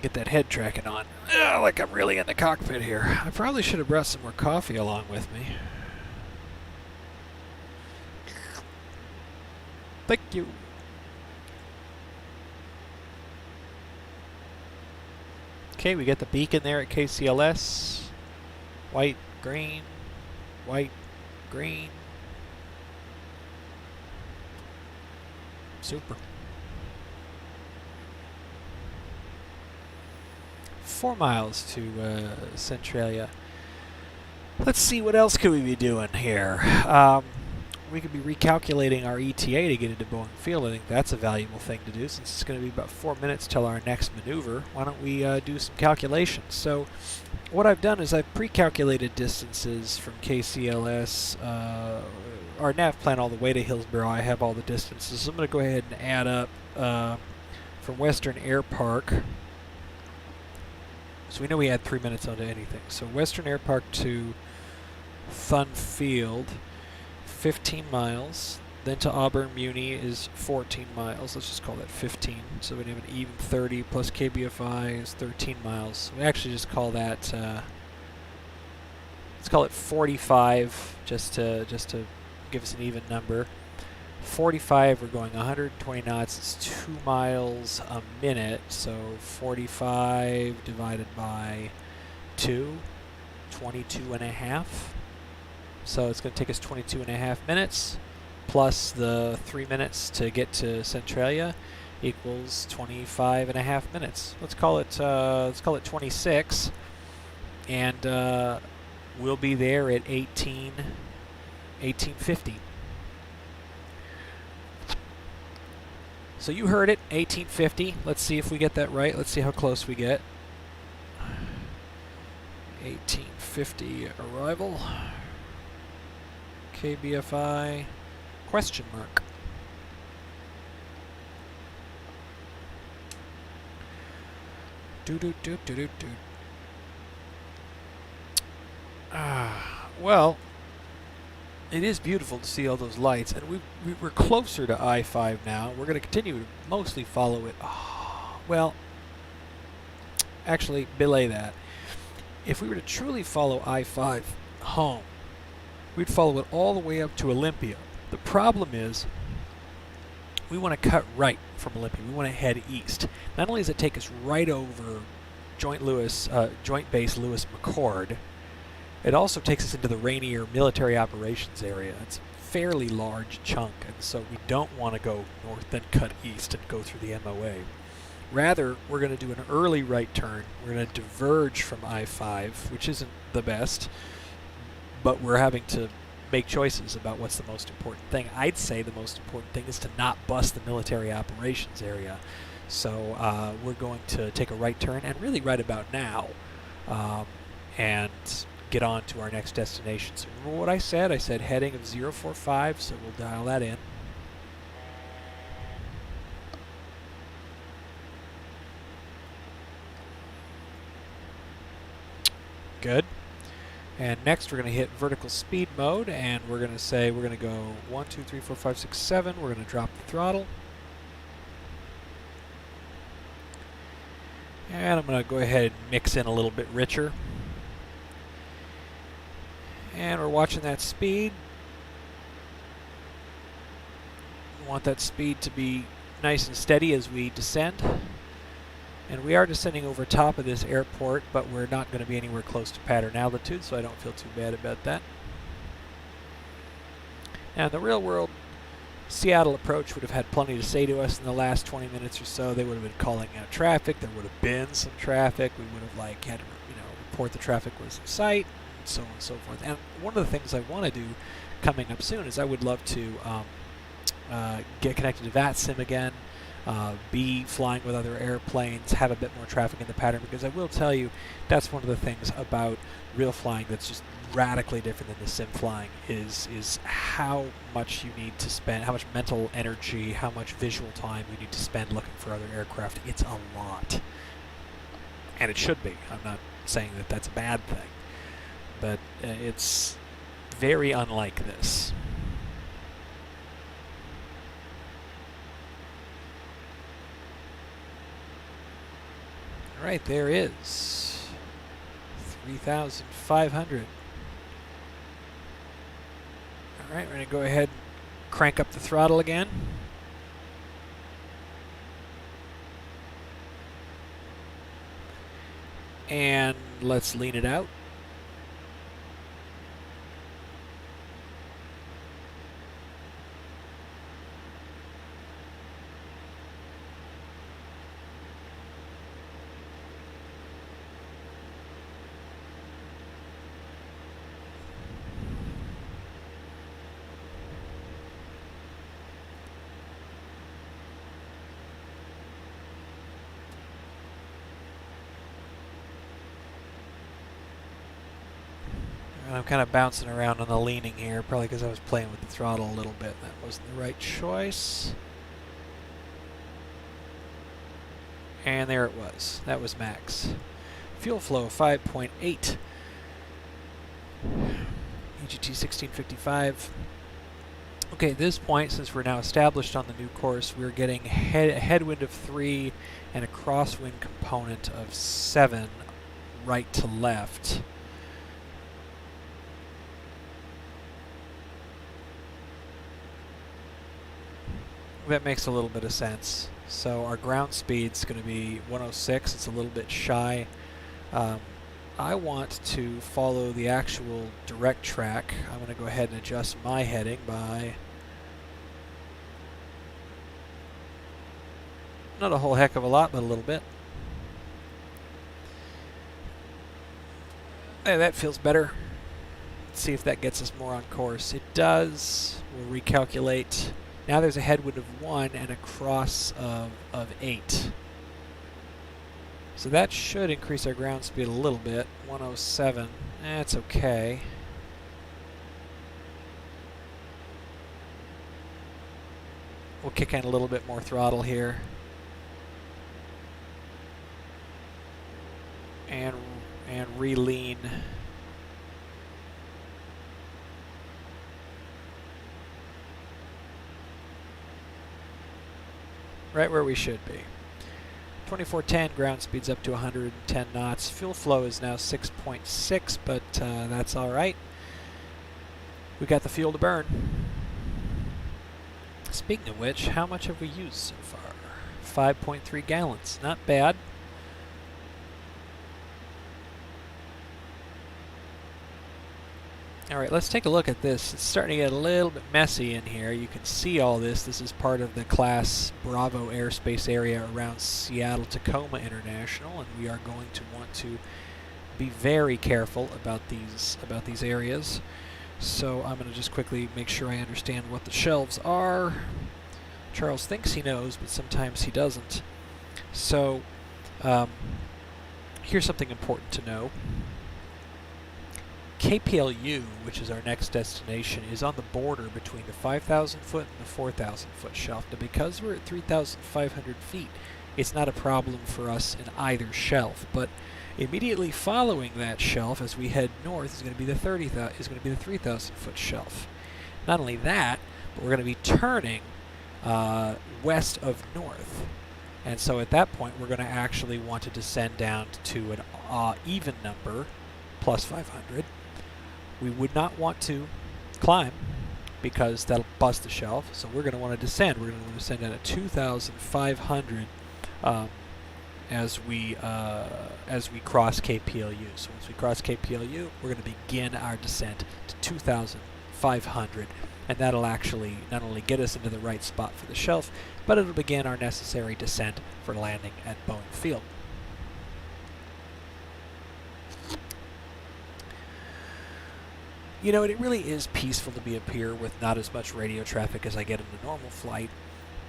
Get that head tracking on. Like I'm really in the cockpit here. I probably should have brought some more coffee along with me. Thank you. Okay, we got the beacon there at KCLS. White, green, white, green. Super. 4 miles to Centralia. Let's see, what else could we be doing here? We could be recalculating our ETA to get into Boeing Field. I think that's a valuable thing to do since it's going to be about 4 minutes till our next maneuver. Why don't we do some calculations? So what I've done is I've pre-calculated distances from KCLS, our nav plan all the way to Hillsboro. I have all the distances. So I'm going to go ahead and add up from Western Air Park. So we know we add 3 minutes onto anything. So Western Air Park to Thun Field, 15 miles. Then to Auburn Muni is 14 miles. Let's just call that 15. So we have an even 30 plus KBFI is 13 miles. So we actually just call that, let's call it 45 just to give us an even number. 45, we're going 120 knots, it's 2 miles a minute, so 45 divided by 2, 22 and a half. So it's going to take us 22 and a half minutes, plus the 3 minutes to get to Centralia equals 25 and a half minutes. Let's call it 26, and we'll be there at 1850. So you heard it, 1850. Let's see if we get that right. Let's see how close we get. 1850 arrival. KBFI, question mark. Well, it is beautiful to see all those lights, and we're closer to I-5 now. We're going to continue to mostly follow it. Oh, well, actually, belay that. If we were to truly follow I-5 home, we'd follow it all the way up to Olympia. The problem is we want to cut right from Olympia. We want to head east. Not only does it take us right over Joint Base Lewis McChord, it also takes us into the Rainier military operations area. It's a fairly large chunk, and so we don't want to go north then cut east and go through the MOA. Rather, we're going to do an early right turn. We're going to diverge from I-5, which isn't the best, but we're having to make choices about what's the most important thing. I'd say the most important thing is to not bust the military operations area. So we're going to take a right turn, and really right about now, and get on to our next destination. So remember what I said? I said heading of 045, so we'll dial that in. Good. And next we're going to hit vertical speed mode, and we're going to say we're going to go 1, 2, 3, 4, 5, 6, 7. We're going to drop the throttle. And I'm going to go ahead and mix in a little bit richer. And we're watching that speed. We want that speed to be nice and steady as we descend. And we are descending over top of this airport, but we're not going to be anywhere close to pattern altitude, so I don't feel too bad about that. Now, in the real world, Seattle approach would have had plenty to say to us in the last 20 minutes or so. They would have been calling out traffic. There would have been some traffic. We would have had to, report the traffic was in sight, and so on and so forth. And one of the things I want to do coming up soon is I would love to get connected to VATSIM again. Be flying with other airplanes, have a bit more traffic in the pattern, because I will tell you that's one of the things about real flying that's just radically different than the sim flying is how much you need to spend, how much mental energy, how much visual time you need to spend looking for other aircraft. It's a lot. And it should be. I'm not saying that that's a bad thing. But it's very unlike this. Alright, there is 3,500. Alright, we're going to go ahead and crank up the throttle again. And let's lean it out. I'm kind of bouncing around on the leaning here, probably because I was playing with the throttle a little bit. That wasn't the right choice. And there it was. That was max. Fuel flow 5.8. EGT 1655. Okay, at this point, since we're now established on the new course, we're getting a headwind of 3 and a crosswind component of 7 right to left. That makes a little bit of sense. So our ground speed's going to be 106. It's a little bit shy. I want to follow the actual direct track. I'm going to go ahead and adjust my heading by not a whole heck of a lot, but a little bit. Hey, that feels better. Let's see if that gets us more on course. It does. We'll recalculate. Now there's a headwind of 1 and a cross of 8. So that should increase our ground speed a little bit. 107. That's okay. We'll kick in a little bit more throttle here. And re-lean. Right where we should be. 2410, ground speed's up to 110 knots. Fuel flow is now 6.6, but that's all right. We got the fuel to burn. Speaking of which, how much have we used so far? 5.3 gallons. Not bad. Alright, let's take a look at this. It's starting to get a little bit messy in here. You can see all this. This is part of the Class Bravo airspace area around Seattle-Tacoma International, and we are going to want to be very careful about these areas. So I'm going to just quickly make sure I understand what the shelves are. Charles thinks he knows, but sometimes he doesn't. So here's something important to know. KPLU, which is our next destination, is on the border between the 5,000 foot and the 4,000 foot shelf. Now, because we're at 3,500 feet, it's not a problem for us in either shelf. But Immediately following that shelf, as we head north, is going to be the 3,000 foot shelf. Not only that, but we're going to be turning west of north. And so at that point, we're going to actually want to descend down to an even number, plus 500. We would not want to climb because that'll bust the shelf. So we're going to want to descend. We're going to want to descend down at 2,500 as we cross KPLU. So once we cross KPLU, we're going to begin our descent to 2,500. And that'll actually not only get us into the right spot for the shelf, but it'll begin our necessary descent for landing at Boeing Field. You know, it really is peaceful to be up here with not as much radio traffic as I get in a normal flight,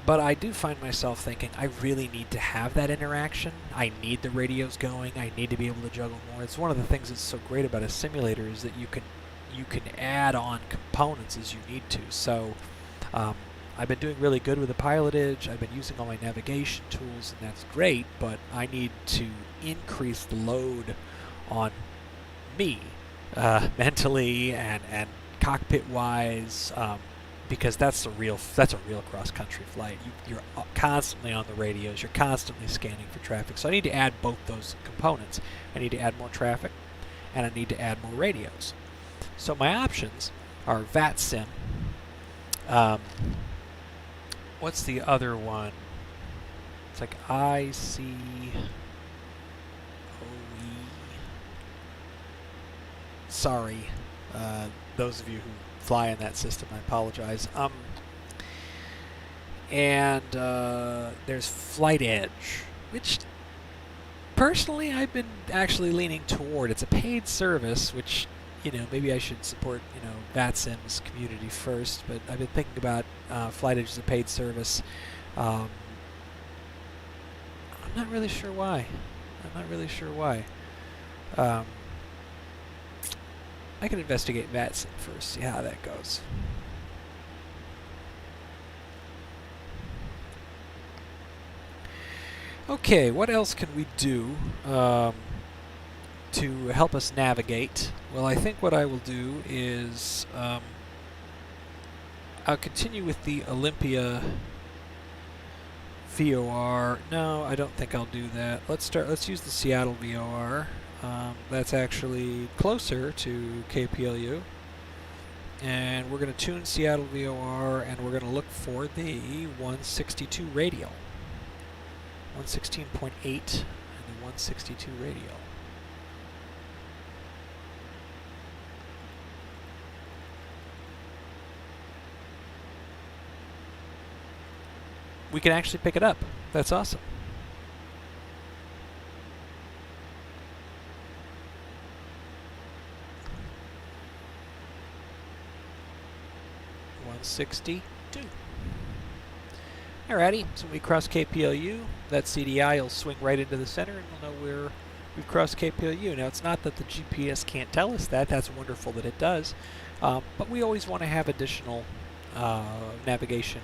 but I do find myself thinking I really need to have that interaction. I need the radios going. I need to be able to juggle more. It's one of the things that's so great about a simulator is that you can add on components as you need to. So I've been doing really good with the pilotage. I've been using all my navigation tools, and that's great, but I need to increase the load on me mentally and cockpit wise, because that's a real cross-country flight. You're constantly on the radios. You're constantly scanning for traffic. So I need to add both those components. I need to add more traffic, and I need to add more radios. So my options are VATSIM. What's the other one? It's like ICOE. Sorry, those of you who fly in that system, I apologize. And there's Flight Edge, which personally I've been actually leaning toward. It's a paid service, which, you know, maybe I should support, you know, VATSIM's community first, but I've been thinking about Flight Edge as a paid service. I'm not really sure why. I can investigate VATSIM first, see how that goes. Okay, what else can we do to help us navigate? Well, I think what I will do is I'll continue with the Olympia VOR. No, I don't think I'll do that. Let's use the Seattle VOR. That's actually closer to KPLU. And we're going to tune Seattle VOR, and we're going to look for the 162 radial. 116.8 and the 162 radial. We can actually pick it up. That's awesome. $162. Alrighty, so when we cross KPLU, that CDI will swing right into the center, and we'll know we've crossed KPLU. Now, it's not that the GPS can't tell us that. That's wonderful that it does. But we always want to have additional navigation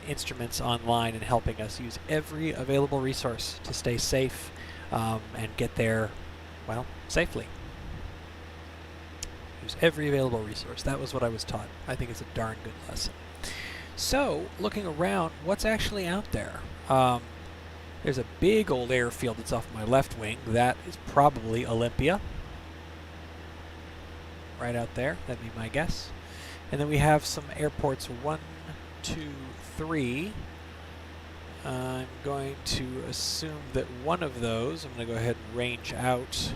instruments online and helping us use every available resource to stay safe and get there, well, safely. Use every available resource. That was what I was taught. I think it's a darn good lesson. So, looking around, what's actually out there? There's a big old airfield that's off my left wing. That is probably Olympia. Right out there. That'd be my guess. And then we have some airports 1, 2, 3. I'm going to assume that one of those, I'm going to go ahead and range out.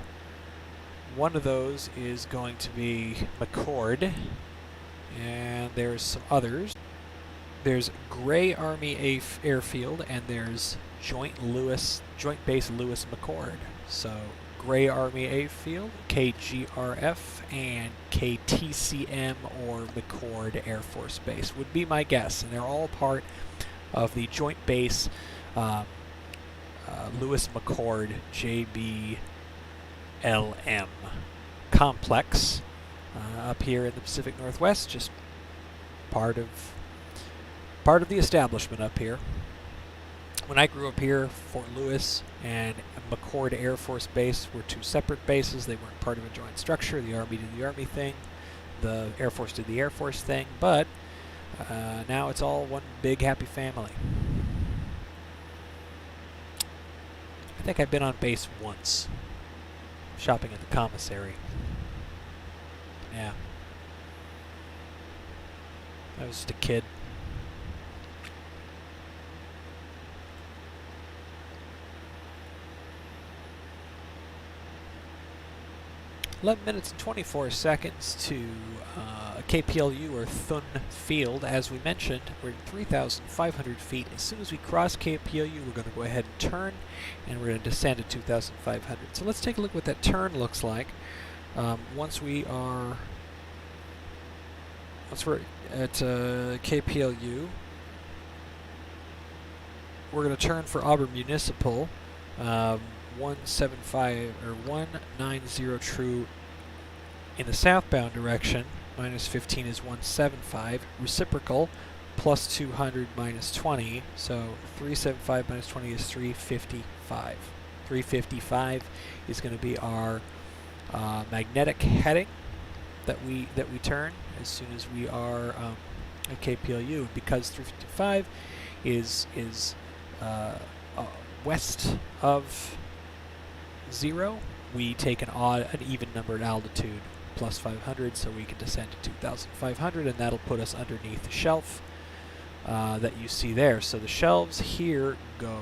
One of those is going to be McCord. And there's some others. There's Gray Army Airfield, and there's Joint Base Lewis McChord. So Gray Army Airfield, KGRF, and KTCM or McChord Air Force Base would be my guess, and they're all part of the Joint Base Lewis McChord JBLM complex up here in the Pacific Northwest, just part of the establishment up here. When I grew up here, Fort Lewis and McCord Air Force Base were two separate bases. They weren't part of a joint structure. The Army did the Army thing, the Air Force did the Air Force thing, but now it's all one big happy family. I think I've been on base once, shopping at the commissary. Yeah. I was just a kid. 11 minutes and 24 seconds to KPLU, or Thun Field. As we mentioned, we're at 3,500 feet. As soon as we cross KPLU, we're going to go ahead and turn, and we're going to descend to 2,500. So let's take a look what that turn looks like. Once we're at KPLU, we're going to turn for Auburn Municipal. 175 or 190 true in the southbound direction. Minus 15 is 175. Reciprocal plus 200 minus 20. So 375 minus 20 is 355. 355 is going to be our magnetic heading that we turn as soon as we are at KPLU. Because 355 is west of 0, we take an even numbered altitude plus 500, so we can descend to 2,500, and that'll put us underneath the shelf that you see there. So the shelves here go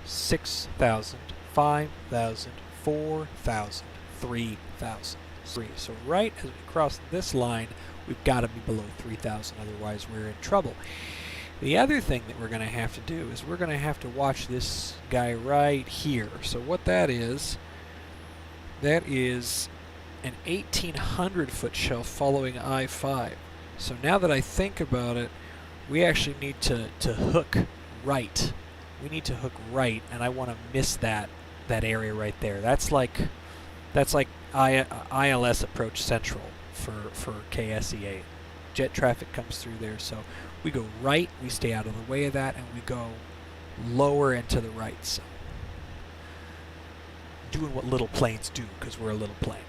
6,000, 5,000, 4,000, 3,000. So right as we cross this line, we've got to be below 3,000, otherwise we're in trouble. The other thing that we're going to have to do is we're going to have to watch this guy right here. So what that is an 1,800 foot shelf following I-5. So now that I think about it, we actually need to hook right. We need to hook right, and I want to miss that area right there. That's like ILS approach central for KSEA. Jet traffic comes through there, so we go right, we stay out of the way of that, and we go lower and to the right. So doing what little planes do, because we're a little plane.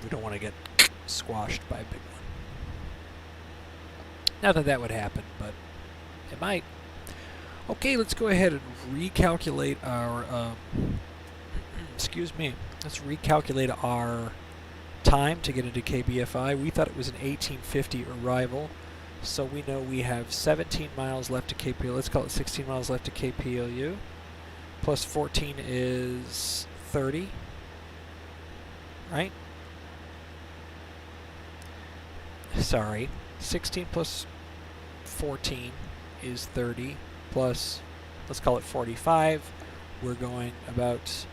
We don't want to get squashed by a big one. Not that that would happen, but it might. Okay, let's go ahead and recalculate our excuse me. Let's recalculate our time to get into KBFI. We thought it was an 1850 arrival, so we know we have 17 miles left to KPLU. Let's call it 16 miles left to KPLU. Plus 14 is 30, right? Sorry, 16 plus 14 is 30, plus, let's call it 45. We're going about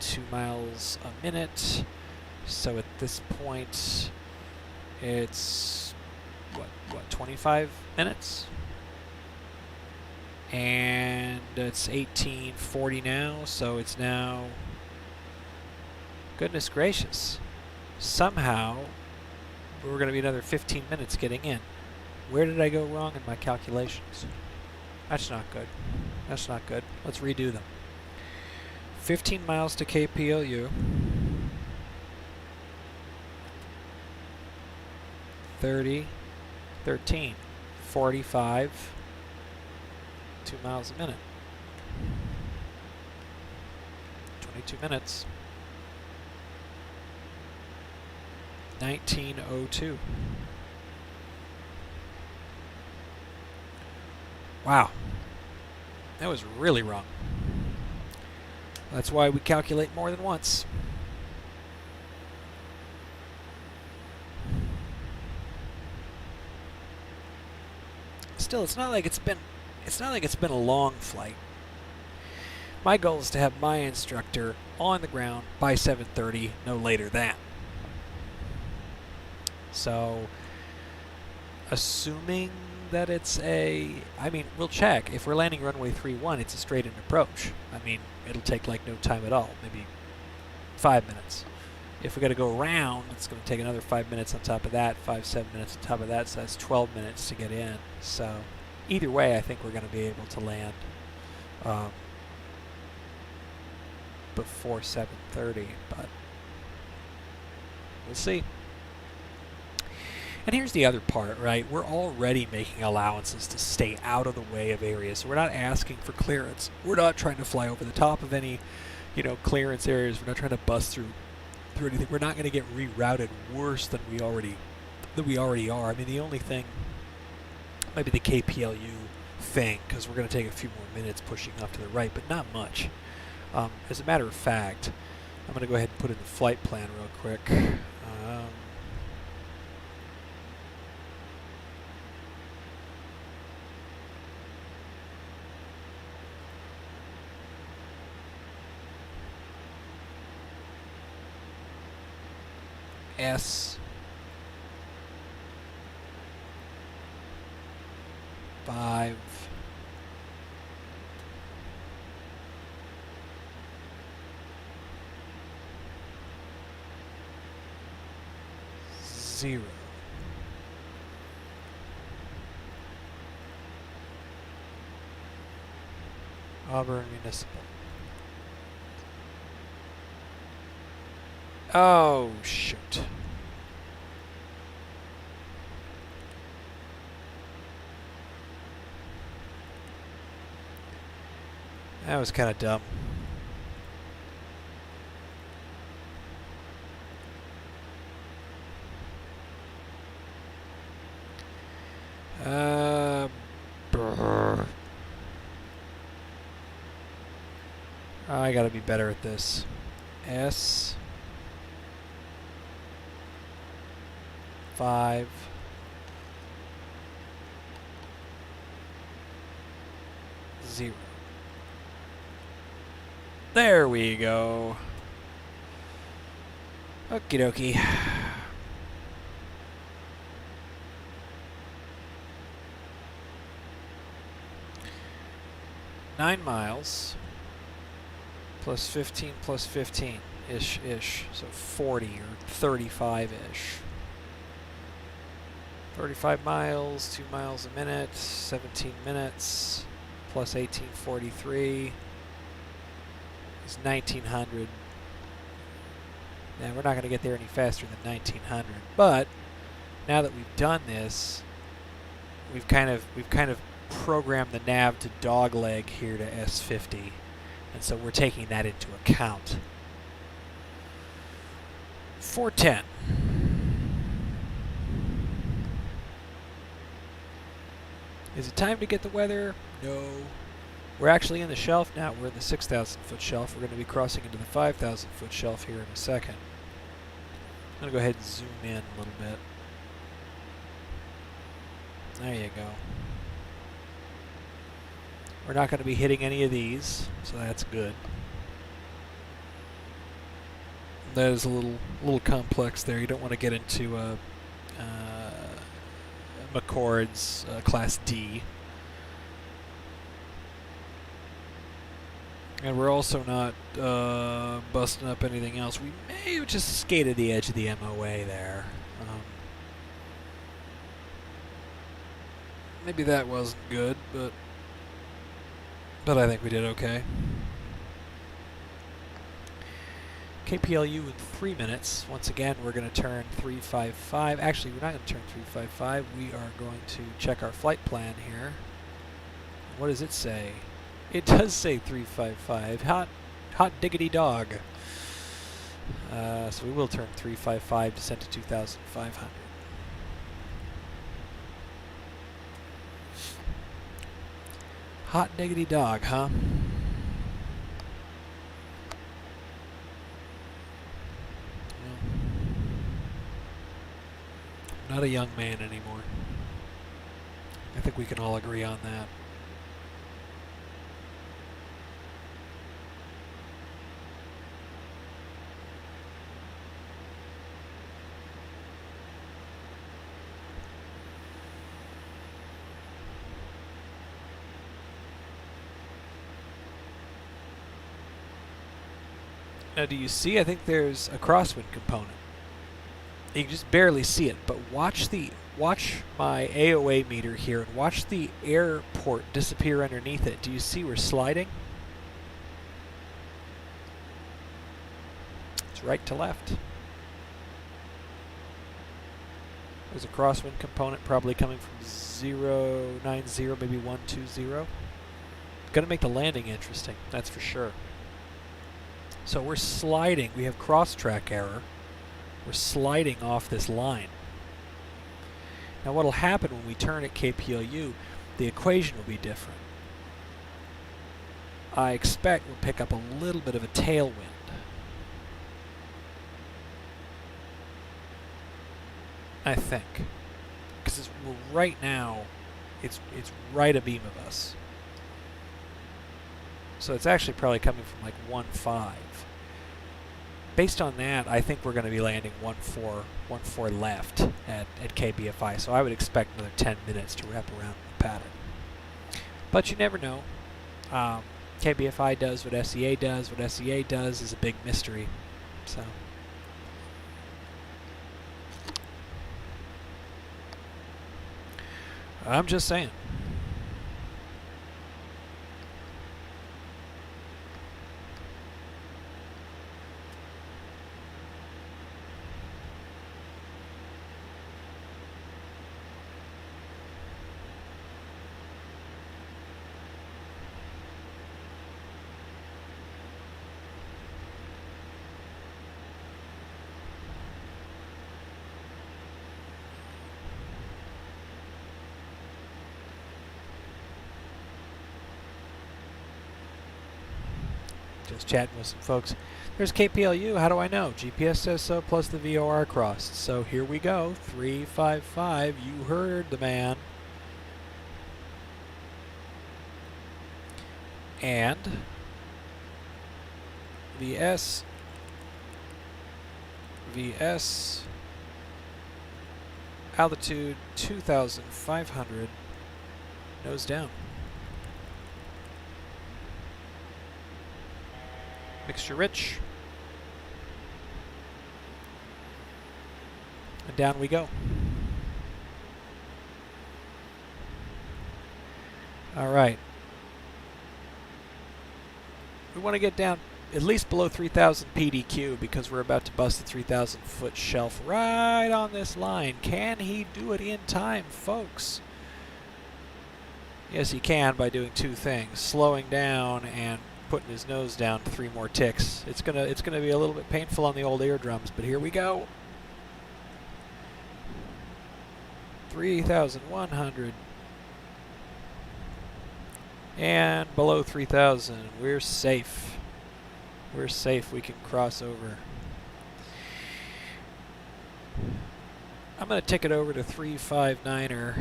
2 miles a minute. So at this point, it's, what 25 minutes? And it's 18:40 now, so it's now, goodness gracious, somehow we're going to be another 15 minutes getting in. Where did I go wrong in my calculations? That's not good. That's not good. Let's redo them. 15 miles to KPLU. 30, 13, 45, 2 miles a minute. 22 minutes. 19:02. Wow. That was really wrong. That's why we calculate more than once. Still, it's not like it's been a long flight. My goal is to have my instructor on the ground by 7:30, no later than. So, assuming that it's we'll check. If we're landing runway 31, it's a straight-in approach. I mean, it'll take like no time at all, maybe 5 minutes. If we got to go around, it's going to take another 5 minutes on top of that, 7 minutes on top of that, so that's 12 minutes to get in. So either way, I think we're going to be able to land before 7:30, but we'll see. And here's the other part, right? We're already making allowances to stay out of the way of areas. So we're not asking for clearance. We're not trying to fly over the top of any, clearance areas. We're not trying to bust through anything. We're not going to get rerouted worse than we already are. I mean, the only thing might be the KPLU thing, because we're going to take a few more minutes pushing off to the right, but not much. As a matter of fact, I'm going to go ahead and put in the flight plan real quick. S 5 0 Auburn Municipal. Oh, shoot. That was kind of dumb. I gotta be better at this. S 5 0. There we go. Okie dokie. Nine miles plus 15 plus 15 ish. So 40 or 35-ish. 35 miles, 2 miles a minute, 17 minutes, plus 1843 is 1900. Now we're not going to get there any faster than 1900, but now that we've done this, we've kind of programmed the nav to dogleg here to S50, and so we're taking that into account. 410. Is it time to get the weather? No. We're actually in the shelf now. We're in the 6,000 foot shelf. We're going to be crossing into the 5,000 foot shelf here in a second. I'm going to go ahead and zoom in a little bit. There you go. We're not going to be hitting any of these, so that's good. That is a little complex there. You don't want to get into McCord's Class D. And we're also not busting up anything else. We may have just skated the edge of the MOA there. Maybe that wasn't good, but I think we did okay. KPLU in 3 minutes. Once again, we're going to turn 355. Actually, we're not going to turn 355. We are going to check our flight plan here. What does it say? It does say 355. Hot diggity dog. So we will turn 355, descent to 2,500. Hot diggity dog, huh? Not a young man anymore. I think we can all agree on that. Now, do you see? I think there's a crosswind component. You can just barely see it, but watch the watch my AOA meter here and watch the airport disappear underneath it. Do you see we're sliding? It's right to left. There's a crosswind component probably coming from 090, maybe 120. Gonna make the landing interesting, that's for sure. So we're sliding, we have cross-track error. We're sliding off this line. Now what'll happen when we turn at KPLU, the equation will be different. I expect we'll pick up a little bit of a tailwind. I think. Because right now, it's right abeam of us. So it's actually probably coming from like 1.5. Based on that, I think we're going to be landing 1.4 left at KBFI. So I would expect another 10 minutes to wrap around the pattern. But you never know. KBFI does what SEA does. What SEA does is a big mystery. So. I'm just saying. Just chatting with some folks. There's KPLU, how do I know? GPS says so, plus the VOR crossed. So here we go, 355, you heard the man. And VS altitude 2,500, nose down. Mixture rich. And down we go. All right. We want to get down at least below 3,000 PDQ because we're about to bust the 3,000 foot shelf right on this line. Can he do it in time, folks? Yes, he can by doing two things: slowing down and putting his nose down 3 more ticks. It's gonna be a little bit painful on the old eardrums, but here we go. 3,100 and below 3,000. We're safe. We're safe. We can cross over. I'm gonna tick it over to 359er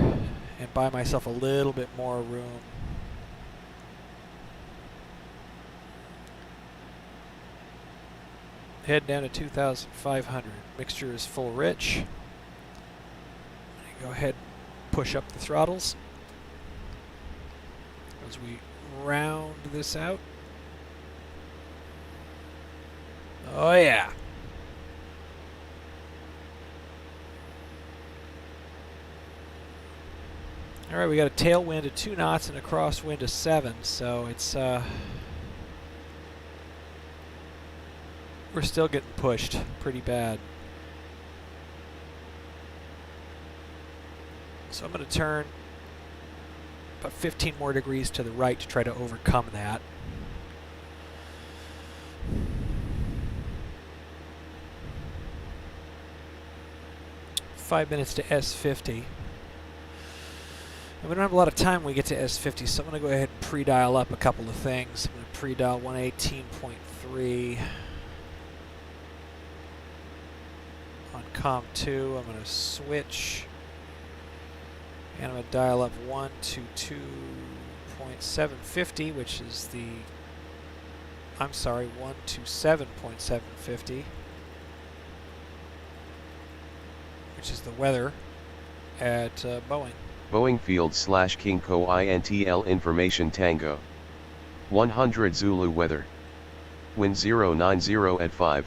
and buy myself a little bit more room. Head down to 2,500. Mixture is full rich. Go ahead and push up the throttles as we round this out. Oh yeah. All right, we got a tailwind of 2 knots and a crosswind of 7, so it's we're still getting pushed pretty bad. So I'm going to turn about 15 more degrees to the right to try to overcome that. Five minutes to S50. And we don't have a lot of time when we get to S50, so I'm going to go ahead and pre-dial up a couple of things. I'm going to pre-dial 118.3. On COM2, I'm going to switch, and I'm going to dial up 122.750, which is the, I'm sorry, 127.750, which is the weather at Boeing. Boeing Field / Kingco INTL Information Tango. 100 Zulu weather. Wind 090 at 5,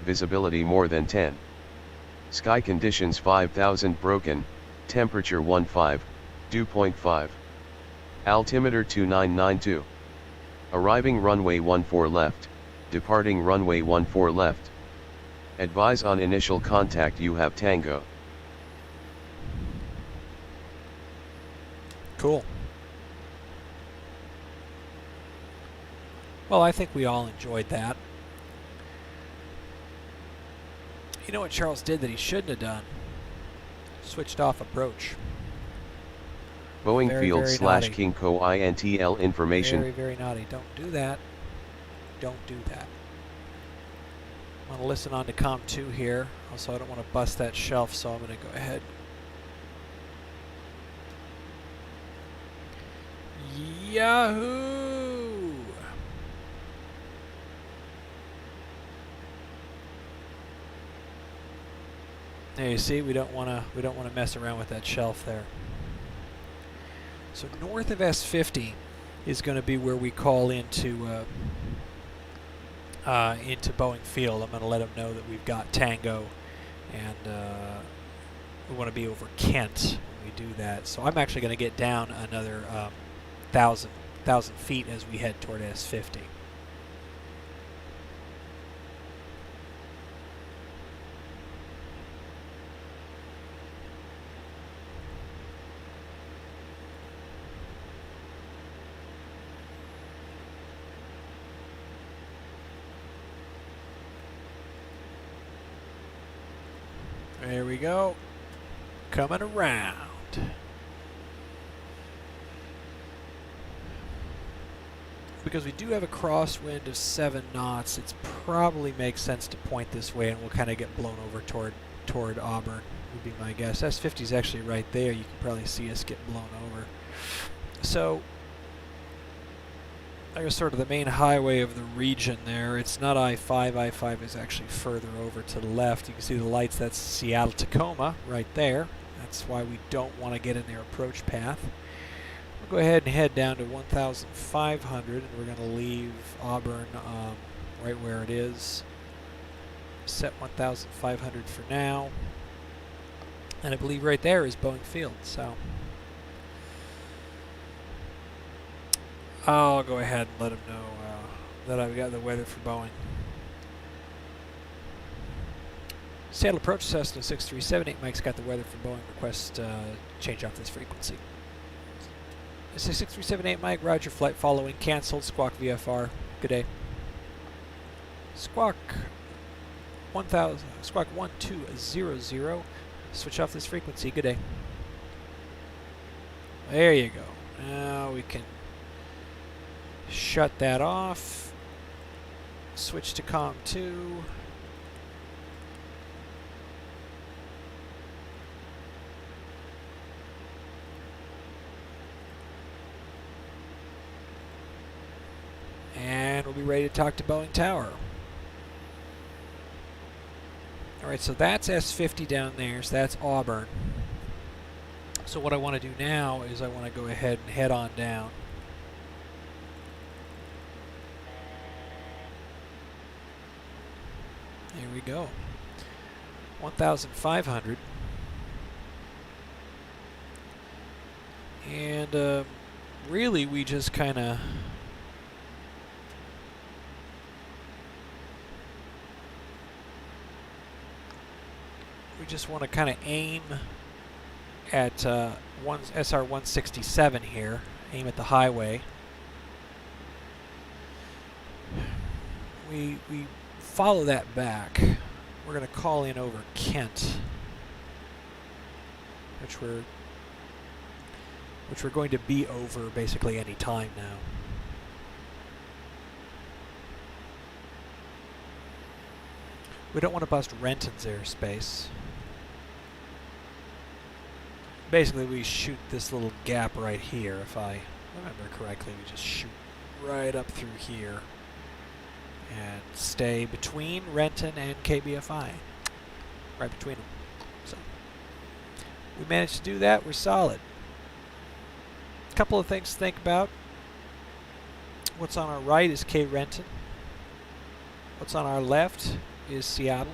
visibility more than 10. Sky conditions 5,000 broken, temperature 15, dew point 5. Altimeter 2992. Arriving runway 14 left, departing runway 14 left. Advise on initial contact you have Tango. Cool. Well, I think we all enjoyed that. You know what Charles did that he shouldn't have done? Switched off approach. Boeing Very, Field very / naughty. Kingco INTL information. Very, very naughty. Don't do that. Don't do that. I want to listen on to COM 2 here. Also, I don't want to bust that shelf, so I'm going to go ahead. Yahoo! There you see, we don't want to mess around with that shelf there. So north of S50 is going to be where we call into Boeing Field. I'm going to let them know that we've got Tango, and we want to be over Kent when we do that. So I'm actually going to get down another 1,000 feet as we head toward S50. There we go. Coming around. Because we do have a crosswind of 7 knots, it probably makes sense to point this way, and we'll kind of get blown over toward Auburn, would be my guess. S50 is actually right there. You can probably see us get blown over. So there's sort of the main highway of the region there. It's not I-5. I-5 is actually further over to the left. You can see the lights. That's Seattle-Tacoma right there. That's why we don't want to get in their approach path. We'll go ahead and head down to 1,500, and we're going to leave Auburn right where it is. Set 1,500 for now. And I believe right there is Boeing Field. So I'll go ahead and let them know that I've got the weather for Boeing. Seattle approach Cessna 6378. Mike's got the weather for Boeing. Request change off this frequency. This is 6378 Mike. Roger. Flight following canceled. Squawk VFR. Good day. Squawk 1000. Squawk 1200. Switch off this frequency. Good day. There you go. Now we can shut that off. Switch to COM 2. And we'll be ready to talk to Boeing Tower. Alright, so that's S50 down there, so that's Auburn. So what I want to do now is I want to go ahead and head on down. Here we go. 1,500. And really we just kind of want to kind of aim at SR 167 here. Aim at the highway. We follow that back. We're going to call in over Kent, which we're going to be over basically any time now. We don't want to bust Renton's airspace. Basically, we shoot this little gap right here. If I remember correctly, we just shoot right up through here and stay between Renton and KBFI. Right between them. So we managed to do that. We're solid. A couple of things to think about. What's on our right is K Renton. What's on our left is Seattle.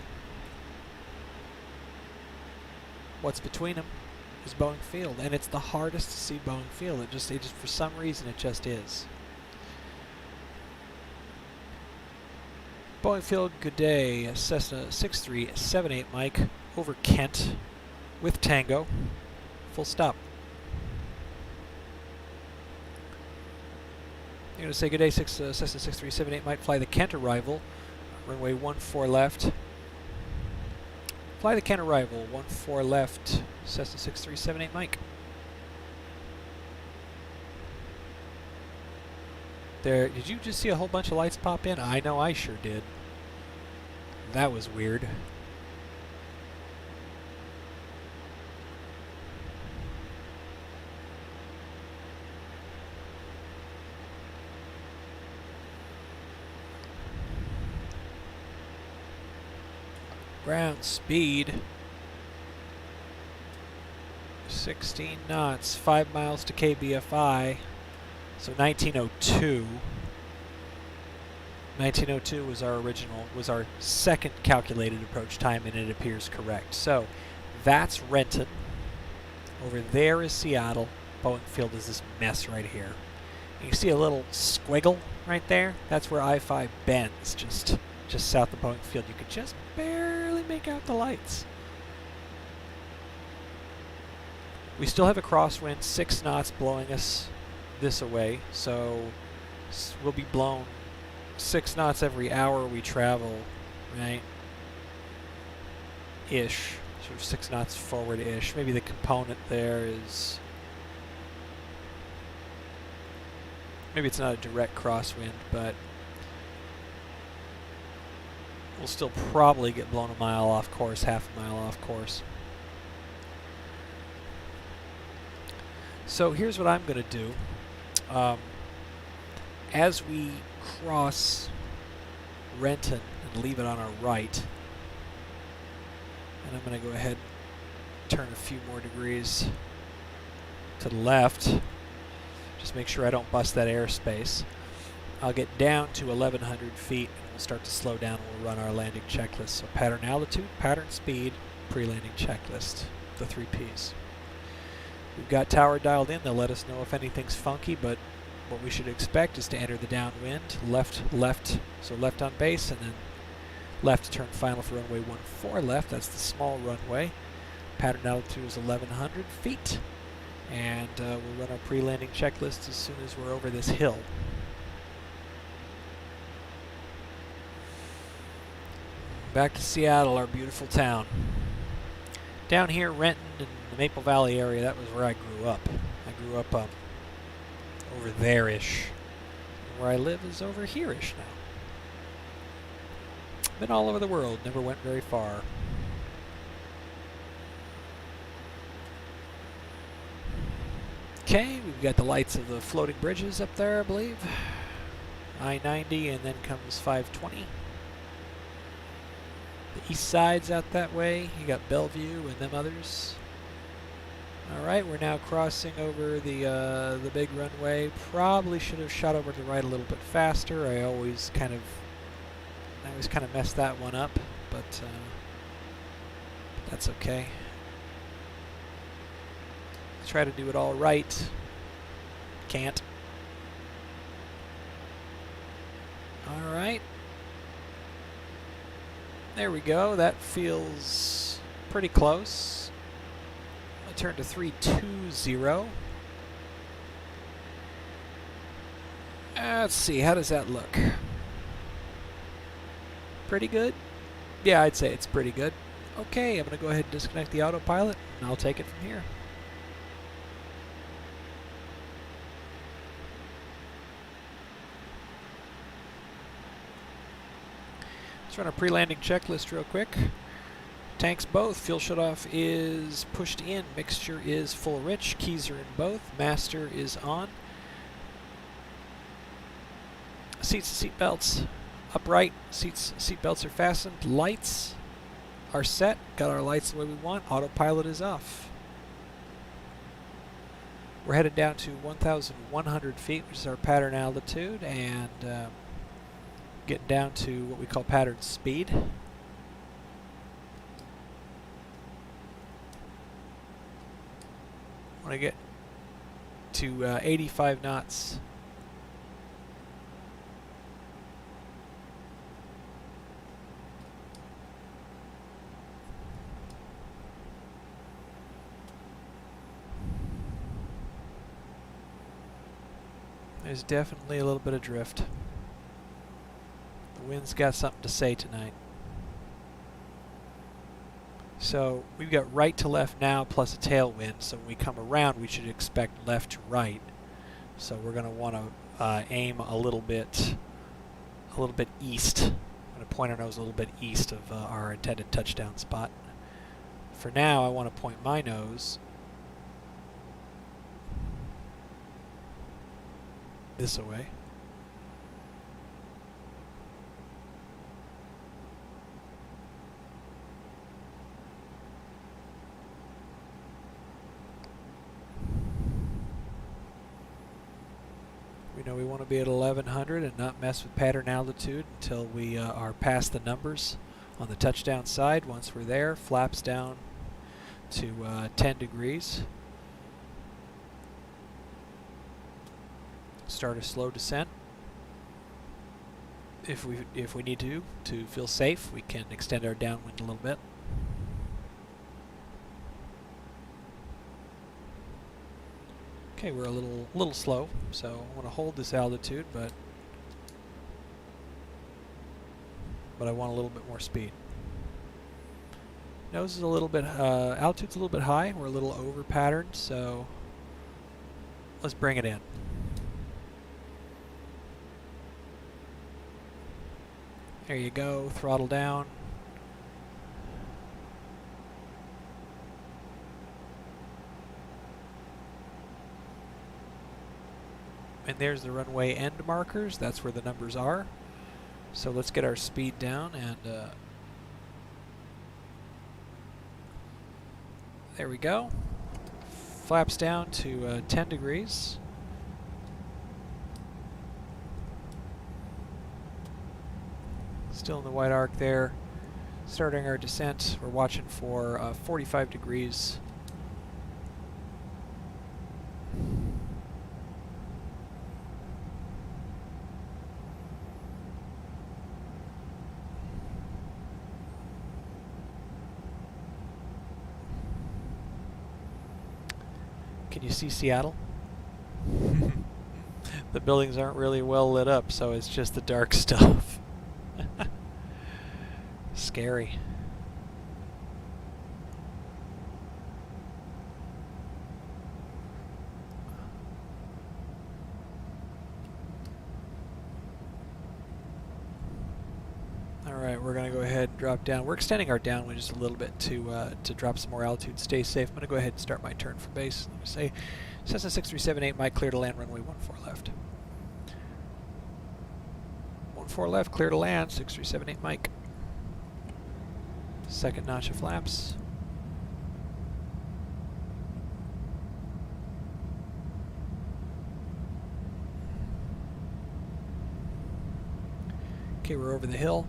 What's between them is Boeing Field, and it's the hardest to see Boeing Field. It just for some reason it just is. Boeing Field, good day. Cessna 6378 Mike over Kent with Tango. Full stop. You're going to say good day, Cessna 6378 Mike. Fly the Kent arrival. Runway 14 left. Fly the Kent arrival. 14 left. Cessna 6378 Mike. There, did you just see a whole bunch of lights pop in? I know I sure did. That was weird. Ground speed 16 knots, 5 miles to KBFI. So 1902. 1902 was our second calculated approach time, and it appears correct. So that's Renton. Over there is Seattle. Boeing Field is this mess right here. And you see a little squiggle right there? That's where I-5 bends, just south of Boeing Field. You could just barely make out the lights. We still have a crosswind, 6 knots blowing us this away, so we'll be blown 6 knots every hour we travel, right? Ish, sort of 6 knots forward-ish. Maybe the component there is, maybe it's not a direct crosswind, but we'll still probably get blown a mile off course, half a mile off course. So here's what I'm going to do. As we cross Renton and leave it on our right, and I'm going to go ahead and turn a few more degrees to the left, just make sure I don't bust that airspace. I'll get down to 1,100 feet and we'll start to slow down and we'll run our landing checklist. So pattern altitude, pattern speed, pre-landing checklist, the 3 Ps. We've got tower dialed in. They'll let us know if anything's funky, but what we should expect is to enter the downwind, left, so left on base, and then left to turn final for runway 14 left. That's the small runway. Pattern altitude is 1,100 feet, and we'll run our pre-landing checklist as soon as we're over this hill. Back to Seattle, our beautiful town. Down here, Renton and the Maple Valley area, that was where I grew up. I grew up over there-ish. Where I live is over here-ish now. Been all over the world, never went very far. Okay, we've got the lights of the floating bridges up there, I believe. I-90, and then comes 520. The east side's out that way. You got Bellevue and them others. Alright, we're now crossing over the big runway. Probably should have shot over to the right a little bit faster. I always kind of mess that one up, but that's okay. Try to do it all right. Can't. Alright. There we go. That feels pretty close. I'll turn to 320. Let's see, how does that look? Pretty good? Yeah, I'd say it's pretty good. Okay, I'm going to go ahead and disconnect the autopilot, and I'll take it from here. Let's run a pre-landing checklist real quick. Tanks both. Fuel shutoff is pushed in. Mixture is full rich. Keys are in both. Master is on. Seats and seatbelts upright. Seatbelts are fastened. Lights are set. Got our lights the way we want. Autopilot is off. We're headed down to 1,100 feet, which is our pattern altitude, and getting down to what we call pattern speed. When I get to 85 knots. There's definitely a little bit of drift. The wind's got something to say tonight. So we've got right to left now plus a tailwind, so when we come around we should expect left to right. So we're going to want to aim a little bit east. I'm going to point our nose a little bit east of our intended touchdown spot. For now I want to point my nose this way. We know we want to be at 1100 and not mess with pattern altitude until we are past the numbers on the touchdown side. Once we're there, flaps down to 10 degrees. Start a slow descent. If we need to feel safe, we can extend our downwind a little bit. Okay, we're a little slow, so I want to hold this altitude, but I want a little bit more speed. Nose is a little bit, altitude's a little bit high. We're a little over patterned, so let's bring it in. There you go, throttle down. And there's the runway end markers. That's where the numbers are. So let's get our speed down, and there we go. Flaps down to 10 degrees. Still in the white arc there. Starting our descent, we're watching for 45 degrees. Can you see Seattle? The buildings aren't really well lit up, so it's just the dark stuff. Scary. Alright, we're going to go ahead and drop down. We're extending our downwind just a little bit to drop some more altitude, stay safe. I'm going to go ahead and start my turn for base. Let me say, Cessna 6378, Mike, clear to land, runway 14 left. 14 left, clear to land, 6378, Mike. Second notch of flaps. Okay, we're over the hill.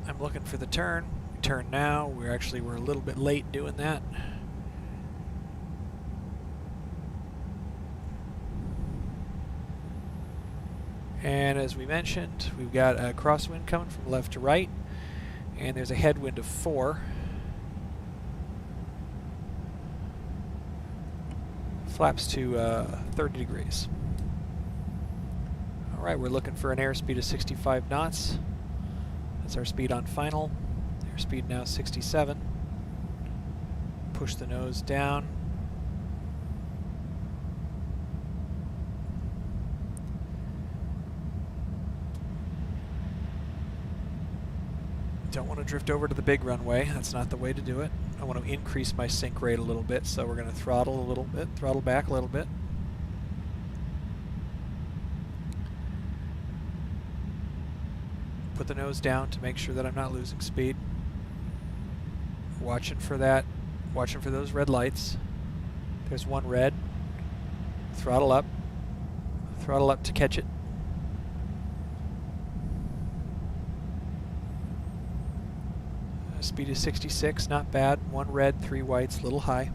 I'm looking for the turn. We turn now. We're a little bit late doing that. And as we mentioned, we've got a crosswind coming from left to right, and there's a headwind of 4. Flaps to 30 degrees. All right, we're looking for an airspeed of 65 knots. That's our speed on final. Airspeed now 67. Push the nose down. Don't want to drift over to the big runway. That's not the way to do it. I want to increase my sink rate a little bit, so we're going to throttle a little bit, throttle back a little bit. Put the nose down to make sure that I'm not losing speed. Watching for that, watching for those red lights. There's one red. Throttle up to catch it. Speed is 66, not bad. 1 red, 3 whites, little high.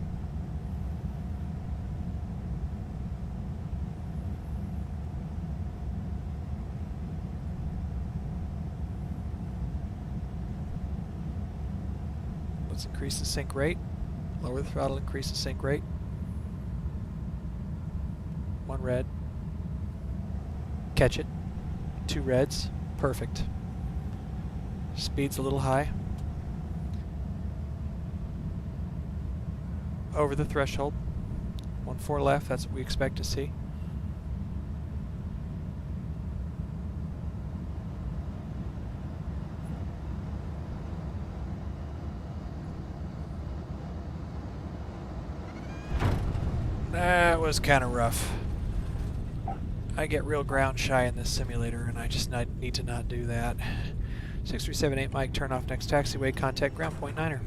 Let's increase the sync rate. Lower the throttle, increase the sync rate. 1 red. Catch it. 2 reds. Perfect. Speed's a little high. Over the threshold. 1-4 left, that's what we expect to see. That was kind of rough. I get real ground shy in this simulator, and I just need to not do that. 6378 Mike, turn off next taxiway, contact ground point 9er.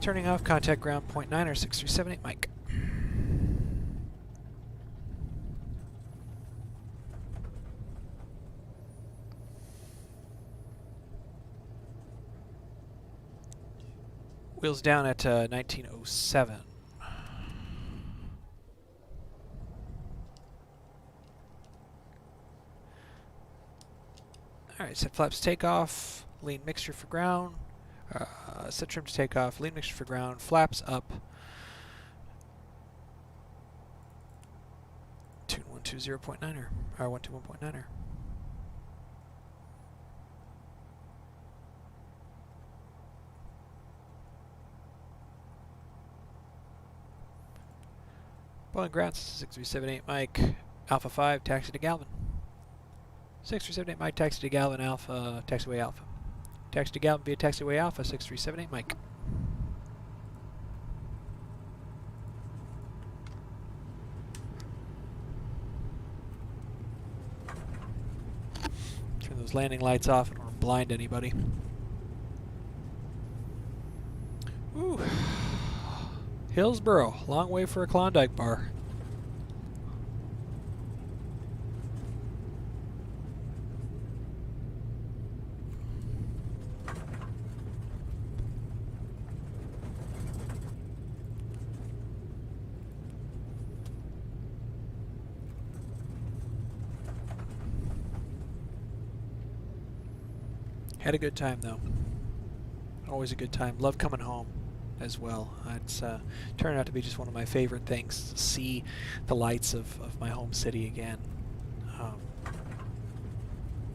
Turning off, contact ground point 9er, 6378 Mike. Wheels down at 1907. Alright, set flaps takeoff, lean mixture for ground, set trim to takeoff, lean mixture for ground, flaps up. Tune 120.9er, or 121.9er. Boeing ground, 6378 Mike, Alpha 5, taxi to Galvin. 6378 Mike, taxi to Galvin Alpha, taxiway Alpha. Taxi to Galvin via taxiway Alpha, 6378 Mike. Turn those landing lights off and won't blind anybody. Ooh. Hillsboro, long way for a Klondike bar. Had a good time though. Always a good time. Love coming home as well. It's turned out to be just one of my favorite things to see the lights of my home city again.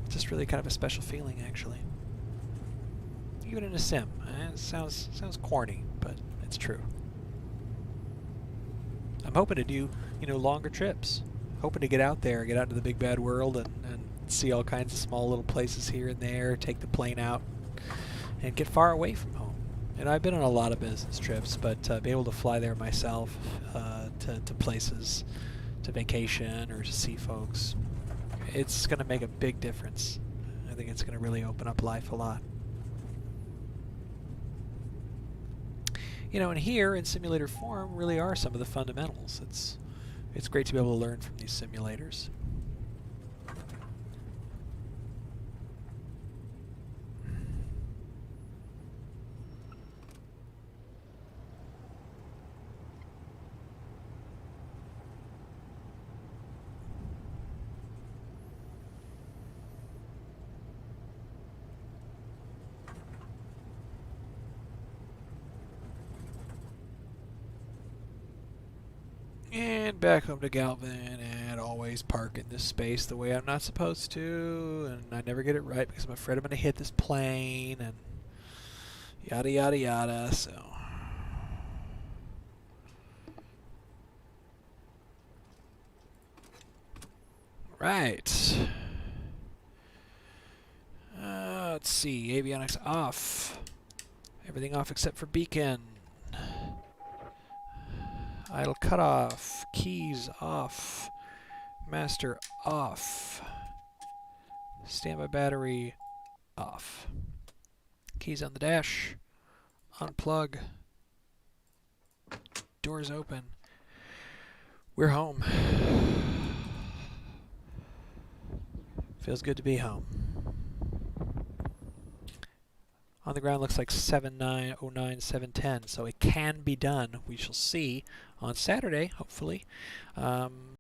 Just really kind of a special feeling, actually. Even in a sim. It sounds corny, but it's true. I'm hoping to do, longer trips. Hoping to get out there, get out into the big bad world and see all kinds of small little places here and there, take the plane out, and get far away from home. And I've been on a lot of business trips, but be able to fly there myself to places, to vacation or to see folks, it's going to make a big difference. I think it's going to really open up life a lot. And here in simulator form really are some of the fundamentals. It's great to be able to learn from these simulators. And back home to Galvin, and always park in this space the way I'm not supposed to, and I never get it right because I'm afraid I'm going to hit this plane, and yada yada yada, so... Right. Let's see, avionics off. Everything off except for beacon. Idle cutoff, keys off, master off, standby battery off, keys on the dash, unplug, doors open, we're home. Feels good to be home. On the ground looks like 7:09:09, 7:10. So it can be done. We shall see on Saturday, hopefully.